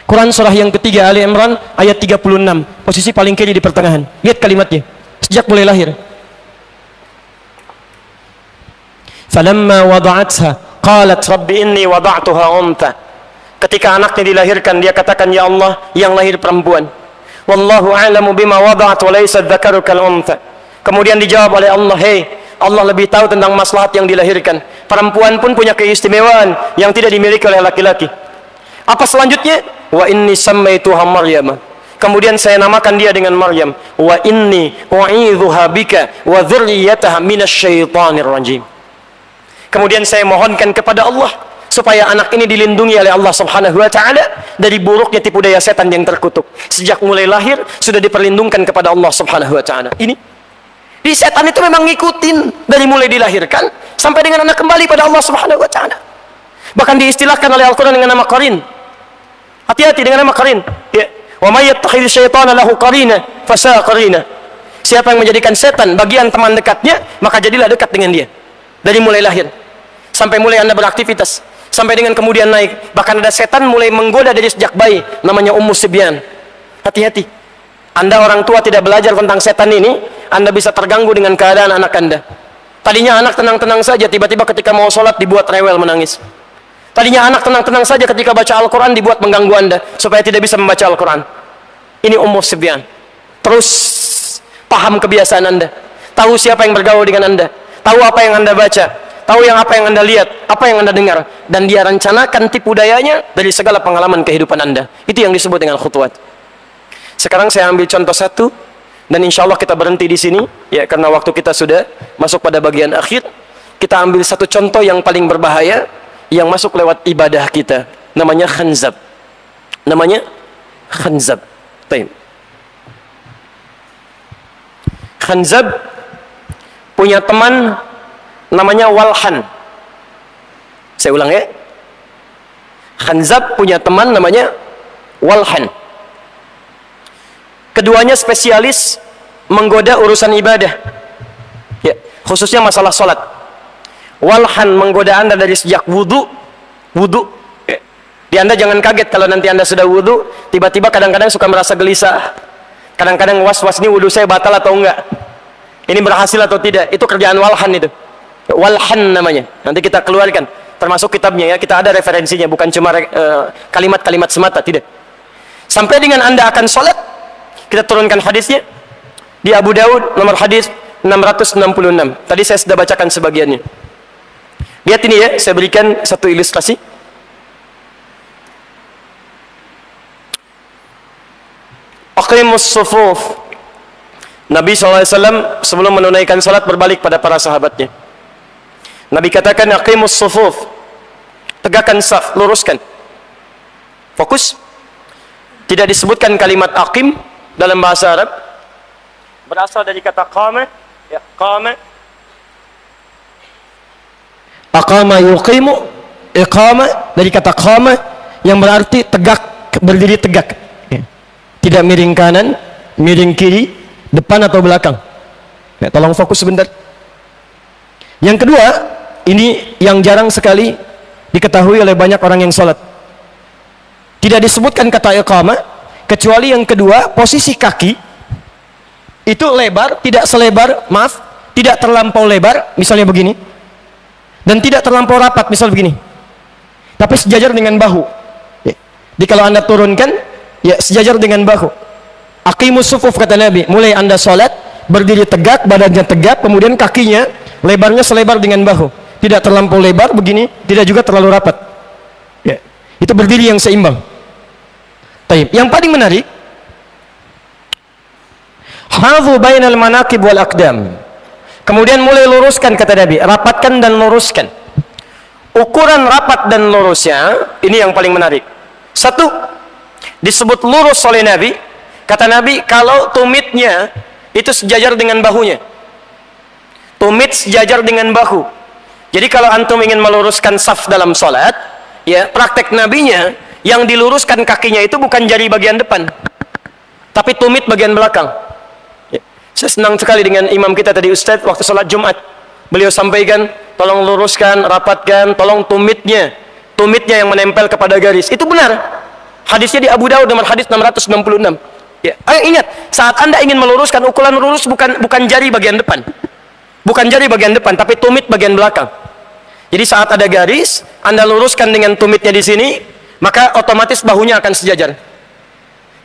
Quran surah yang ketiga Ali Imran ayat 36, posisi paling kiri di pertengahan. Lihat kalimatnya. Sejak mulai lahir. Falamma wada'atha qalat rabbi inni wada'tuha untha. Ketika anaknya dilahirkan, dia katakan, ya Allah, yang lahir perempuan. Wallahu a'lamu bima wada'at wa laysa dzakaru kal untha. Kemudian dijawab oleh Allah, hei, Allah lebih tahu tentang maslahat yang dilahirkan. Perempuan pun punya keistimewaan yang tidak dimiliki oleh laki-laki. Apa selanjutnya? Wa inni sammaituha Maryam. Kemudian saya namakan dia dengan Maryam. Wa inni u'idzuha bika wa dzurriyyataha minasyaitonir rajim. Kemudian saya mohonkan kepada Allah supaya anak ini dilindungi oleh Allah Subhanahu wa taala dari buruknya tipu daya setan yang terkutuk. Sejak mulai lahir sudah diperlindungkan kepada Allah Subhanahu wa taala. Ini di setan itu memang ngikutin dari mulai dilahirkan sampai dengan anak kembali pada Allah Subhanahu wa taala. Bahkan diistilahkan oleh Al-Qur'an dengan nama qarin. Hati-hati dengan nama qarin. Ya. Wa may yattakhidz syaitana lahu qarina fasa'a qarina. Siapa yang menjadikan setan bagian teman dekatnya, maka jadilah dekat dengan dia. Dari mulai lahir sampai mulai Anda beraktivitas, sampai dengan kemudian naik. Bahkan ada setan mulai menggoda dari sejak bayi, namanya Ummu Sibyan. Hati-hati. Anda orang tua tidak belajar tentang setan ini, Anda bisa terganggu dengan keadaan anak Anda. Tadinya anak tenang-tenang saja, tiba-tiba ketika mau sholat dibuat rewel menangis. Tadinya anak tenang-tenang saja ketika baca Al-Quran dibuat mengganggu Anda supaya tidak bisa membaca Al-Quran. Ini Ummu Sibyan. Terus paham kebiasaan Anda, tahu siapa yang bergaul dengan Anda, tahu apa yang Anda baca, tahu apa yang Anda lihat, apa yang Anda dengar, dan dia rencanakan tipu dayanya dari segala pengalaman kehidupan Anda. Itu yang disebut dengan khutuwat. Sekarang saya ambil contoh satu, dan insya Allah kita berhenti di sini, ya, karena waktu kita sudah masuk pada bagian akhir. Kita ambil satu contoh yang paling berbahaya, yang masuk lewat ibadah kita, namanya khanzab. Namanya khanzab. Baik. Khanzab punya teman namanya Walhan. Saya ulang ya. Khanzab punya teman namanya Walhan. Keduanya spesialis menggoda urusan ibadah, ya, khususnya masalah sholat. Walhan menggoda Anda dari sejak wudhu. Ya. Di Anda jangan kaget kalau nanti Anda sudah wudhu, tiba-tiba kadang-kadang suka merasa gelisah. Kadang-kadang was-was, ini wudhu saya batal atau enggak, ini berhasil atau tidak. Itu kerjaan Walhan itu. Walhan namanya. Nanti kita keluarkan, termasuk kitabnya ya. Kita ada referensinya, bukan cuma kalimat-kalimat semata, tidak. Sampai dengan Anda akan sholat, kita turunkan hadisnya di Abu Daud nomor hadis 666. Tadi saya sudah bacakan sebagiannya. Lihat ini ya, saya berikan satu ilustrasi. Aqimus sufuf. Nabi SAW sebelum menunaikan salat berbalik pada para sahabatnya. Nabi katakan aqimus sufuf. Tegakkan saf, luruskan. Fokus. Tidak disebutkan kalimat aqim dalam bahasa Arab. Berasal dari kata qama, ya, qama. Aqama yuqimu, iqama dari kata qama yang berarti tegak, berdiri tegak. Ya. Tidak miring kanan, miring kiri, depan atau belakang. Ya, tolong fokus sebentar. Yang kedua, ini yang jarang sekali diketahui oleh banyak orang yang sholat. Tidak disebutkan kata iqama, kecuali yang kedua, posisi kaki itu lebar, tidak selebar, maaf, tidak terlampau lebar, misalnya begini, dan tidak terlampau rapat, misal begini, tapi sejajar dengan bahu. Ya. Jadi kalau Anda turunkan, ya sejajar dengan bahu. Aqimus sufuf kata Nabi, mulai Anda sholat, berdiri tegak, badannya tegak, kemudian kakinya lebarnya selebar dengan bahu, tidak terlampau lebar begini, tidak juga terlalu rapat. Ya. Itu berdiri yang seimbang. Taib. Yang paling menarik, hadzu bainal manaqib wal aqdam. Kemudian mulai luruskan kata Nabi, rapatkan dan luruskan. Ukuran rapat dan lurusnya ini yang paling menarik. Satu, disebut lurus oleh Nabi. Kata Nabi, kalau tumitnya itu sejajar dengan bahunya. Tumit sejajar dengan bahu. Jadi kalau antum ingin meluruskan saf dalam salat, ya, praktek nabinya yang diluruskan kakinya itu bukan jari bagian depan, tapi tumit bagian belakang. Ya. Saya senang sekali dengan imam kita tadi Ustadz waktu salat Jumat. Beliau sampaikan, tolong luruskan, rapatkan, tolong tumitnya yang menempel kepada garis. Itu benar. Hadisnya di Abu Daud nomor hadis 666. Ya. Ayo ingat, saat Anda ingin meluruskan, ukuran lurus bukan jari bagian depan. Bukan jari bagian depan, tapi tumit bagian belakang. Jadi saat ada garis, Anda luruskan dengan tumitnya di sini, maka otomatis bahunya akan sejajar.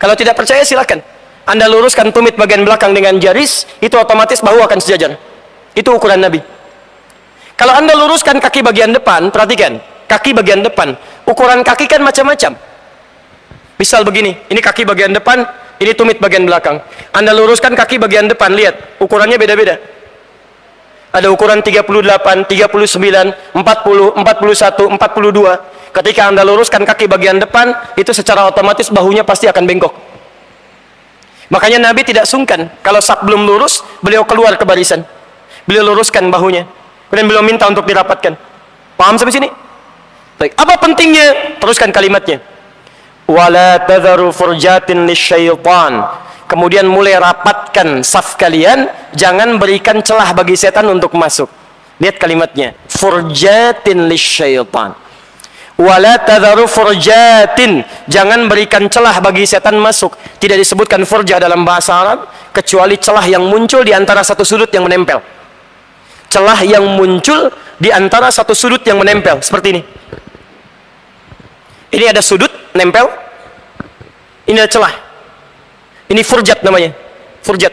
Kalau tidak percaya silakan. Anda luruskan tumit bagian belakang dengan garis, itu otomatis bahu akan sejajar. Itu ukuran Nabi. Kalau Anda luruskan kaki bagian depan, perhatikan, kaki bagian depan, ukuran kaki kan macam-macam. Misal begini, ini kaki bagian depan, ini tumit bagian belakang. Anda luruskan kaki bagian depan, lihat, ukurannya beda-beda. Ada ukuran 38, 39, 40, 41, 42. Ketika Anda luruskan kaki bagian depan, itu secara otomatis bahunya pasti akan bengkok. Makanya Nabi tidak sungkan, kalau saf belum lurus, beliau keluar ke barisan. Beliau luruskan bahunya. Kemudian beliau minta untuk dirapatkan. Paham sampai sini? Baik. Apa pentingnya? Teruskan kalimatnya. Wala tadharu furjatin lisyaitan. Kemudian mulai rapatkan saf kalian, jangan berikan celah bagi setan untuk masuk. Lihat kalimatnya, furjatin lisyaitan. Wala tadharu furjatin, jangan berikan celah bagi setan masuk. Tidak disebutkan furjah dalam bahasa Arab kecuali celah yang muncul di antara satu sudut yang menempel. Celah yang muncul di antara satu sudut yang menempel, seperti ini. Ini ada sudut nempel, ini ada celah. Ini furjat namanya, furjat.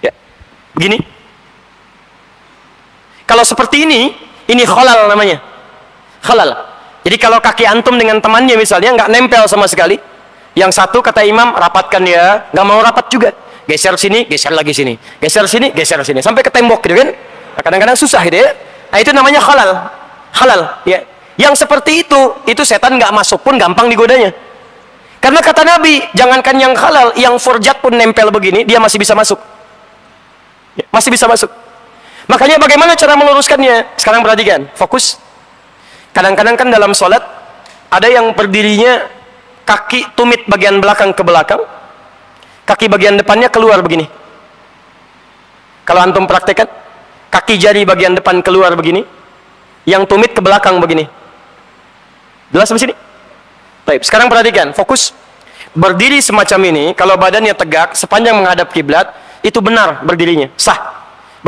Ya, begini. Kalau seperti ini khalal namanya, khalal. Jadi kalau kaki antum dengan temannya misalnya nggak nempel sama sekali, yang satu kata imam rapatkan ya, nggak mau rapat juga, geser sini, geser lagi sini, geser sini, geser sini, sampai ke tembok gitu kan? Nah, kadang-kadang susah gitu ya. Nah, itu namanya khalal, khalal. Ya. Yang seperti itu setan nggak masuk pun gampang digodanya. Karena kata Nabi, jangankan yang halal, yang furjat pun nempel begini, dia masih bisa masuk. Ya, masih bisa masuk. Makanya bagaimana cara meluruskannya? Sekarang perhatikan, fokus. Kadang-kadang kan dalam sholat, ada yang berdirinya kaki tumit bagian belakang ke belakang, kaki bagian depannya keluar begini. Kalau antum praktekkan, kaki jari bagian depan keluar begini, yang tumit ke belakang begini. Jelas sampai sini? Baik, sekarang perhatikan, fokus. Berdiri semacam ini, kalau badannya tegak, sepanjang menghadap kiblat, itu benar berdirinya, sah.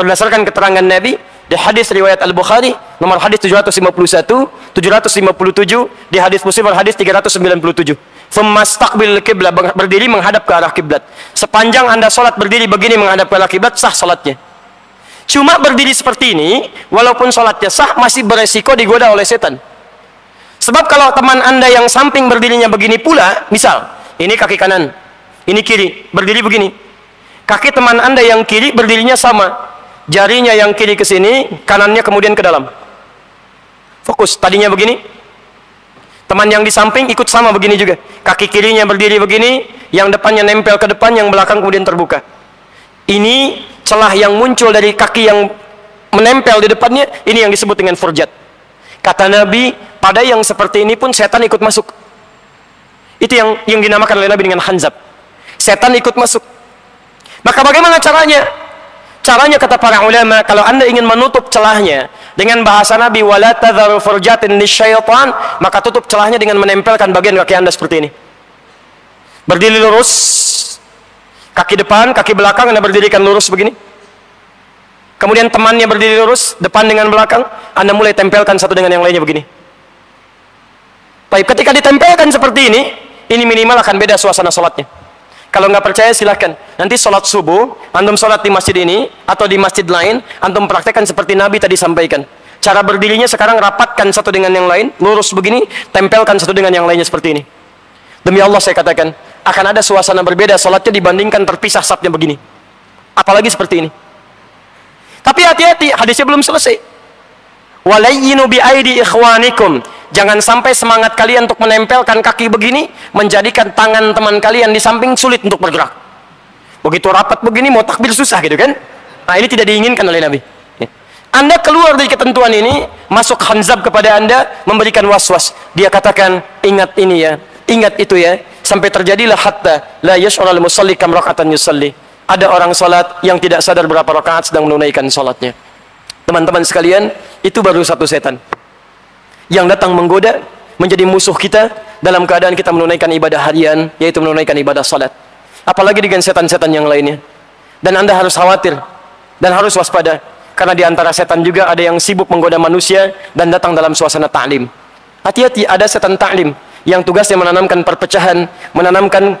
Berdasarkan keterangan Nabi, di hadis riwayat Al-Bukhari, nomor hadis 751, 757, di hadis Muslim, hadis 397. Famastaqbil kiblat, berdiri menghadap ke arah kiblat. Sepanjang Anda sholat berdiri begini menghadap ke arah kiblat, sah sholatnya. Cuma berdiri seperti ini, walaupun sholatnya sah, masih beresiko digoda oleh setan. Sebab kalau teman Anda yang samping berdirinya begini pula, misal, ini kaki kanan, ini kiri, berdiri begini. Kaki teman Anda yang kiri berdirinya sama. Jarinya yang kiri ke sini, kanannya kemudian ke dalam. Fokus, tadinya begini. Teman yang di samping ikut sama begini juga. Kaki kirinya berdiri begini, yang depannya nempel ke depan, yang belakang kemudian terbuka. Ini celah yang muncul dari kaki yang menempel di depannya, ini yang disebut dengan furjat. Kata Nabi, pada yang seperti ini pun setan ikut masuk. Itu yang dinamakan oleh Nabi dengan hanzab. Setan ikut masuk. Maka bagaimana caranya? Caranya kata para ulama, kalau Anda ingin menutup celahnya dengan bahasa Nabi, wala tadharu furjatin lisyaitan, maka tutup celahnya dengan menempelkan bagian kaki Anda seperti ini. Berdiri lurus, kaki depan, kaki belakang Anda berdirikan lurus begini. Kemudian temannya berdiri lurus, depan dengan belakang, Anda mulai tempelkan satu dengan yang lainnya begini. Baik, ketika ditempelkan seperti ini minimal akan beda suasana sholatnya. Kalau nggak percaya silahkan. Nanti sholat subuh, antum sholat di masjid ini atau di masjid lain, antum praktekkan seperti Nabi tadi sampaikan. Cara berdirinya sekarang rapatkan satu dengan yang lain, lurus begini, tempelkan satu dengan yang lainnya seperti ini. Demi Allah saya katakan, akan ada suasana berbeda sholatnya dibandingkan terpisah safnya begini. Apalagi seperti ini. Tapi hati-hati, hadisnya belum selesai. Walayyinu bi'aidi ikhwanikum. Jangan sampai semangat kalian untuk menempelkan kaki begini menjadikan tangan teman kalian di samping sulit untuk bergerak. Begitu rapat begini mau takbir susah gitu kan? Nah, ini tidak diinginkan oleh Nabi. Anda keluar dari ketentuan ini, masuk hanzab kepada Anda, memberikan was-was. Dia katakan, ingat ini ya, ingat itu ya, sampai terjadilah hatta la yash'urul musalli kam raka'atan yusalli. Ada orang salat yang tidak sadar berapa rakaat sedang menunaikan salatnya. Teman-teman sekalian, itu baru satu setan yang datang menggoda, menjadi musuh kita dalam keadaan kita menunaikan ibadah harian, yaitu menunaikan ibadah salat. Apalagi dengan setan-setan yang lainnya. Dan Anda harus khawatir dan harus waspada, karena di antara setan juga ada yang sibuk menggoda manusia dan datang dalam suasana ta'lim. Hati-hati, ada setan ta'lim yang tugasnya menanamkan perpecahan, menanamkan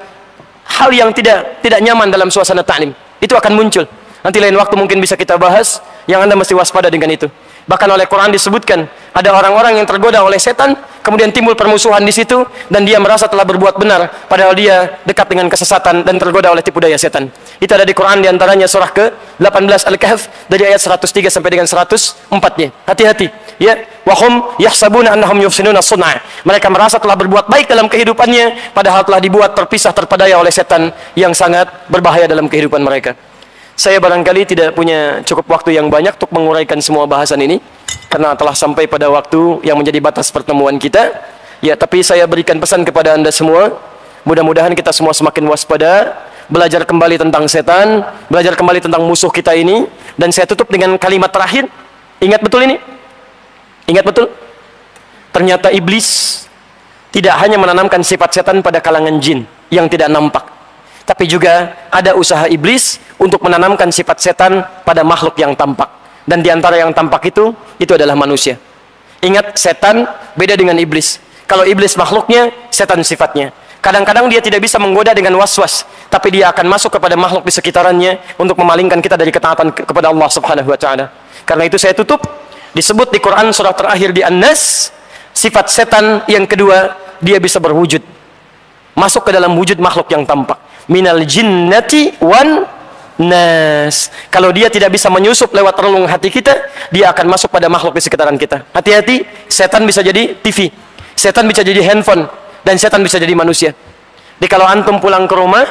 hal yang tidak nyaman dalam suasana ta'lim. Itu akan muncul. Nanti lain waktu mungkin bisa kita bahas, yang Anda mesti waspada dengan itu. Bahkan oleh Quran disebutkan, ada orang-orang yang tergoda oleh setan, kemudian timbul permusuhan di situ, dan dia merasa telah berbuat benar, padahal dia dekat dengan kesesatan dan tergoda oleh tipu daya setan. Itu ada di Quran, diantaranya surah ke-18 Al-Kahf, dari ayat 103 sampai dengan 104-nya. Hati-hati, ya. Wahum yahsabuna annahum yuhsinuna sun'a. Mereka merasa telah berbuat baik dalam kehidupannya, padahal telah dibuat terpisah, terpedaya oleh setan yang sangat berbahaya dalam kehidupan mereka. Saya barangkali tidak punya cukup waktu yang banyak untuk menguraikan semua bahasan ini, karena telah sampai pada waktu yang menjadi batas pertemuan kita. Ya, tapi saya berikan pesan kepada Anda semua, mudah-mudahan kita semua semakin waspada, belajar kembali tentang setan, belajar kembali tentang musuh kita ini. Dan saya tutup dengan kalimat terakhir. Ingat betul ini? Ingat betul? Ternyata iblis tidak hanya menanamkan sifat setan pada kalangan jin yang tidak nampak, tapi juga ada usaha iblis untuk menanamkan sifat setan pada makhluk yang tampak. Dan diantara yang tampak itu adalah manusia. Ingat, setan beda dengan iblis. Kalau iblis makhluknya, setan sifatnya. Kadang-kadang dia tidak bisa menggoda dengan was-was, tapi dia akan masuk kepada makhluk di sekitarannya untuk memalingkan kita dari ketaatan kepada Allah Subhanahu wa Ta'ala. Karena itu saya tutup, disebut di Quran surah terakhir di An-Nas, sifat setan yang kedua, dia bisa berwujud, masuk ke dalam wujud makhluk yang tampak. Minal jinnati wan nas. Kalau dia tidak bisa menyusup lewat relung hati kita, dia akan masuk pada makhluk di sekitaran kita. Hati-hati, setan bisa jadi TV, setan bisa jadi handphone, dan setan bisa jadi manusia. Jadi kalau antum pulang ke rumah,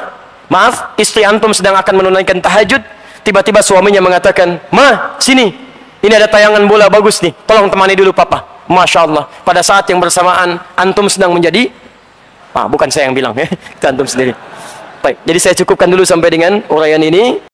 maaf, istri antum sedang akan menunaikan tahajud, tiba-tiba suaminya mengatakan, "Ma, sini, ini ada tayangan bola bagus nih, tolong temani dulu papa." Masya Allah, pada saat yang bersamaan antum sedang menjadi, bukan saya yang bilang ya, itu antum sendiri. Baik, jadi saya cukupkan dulu sampai dengan uraian ini.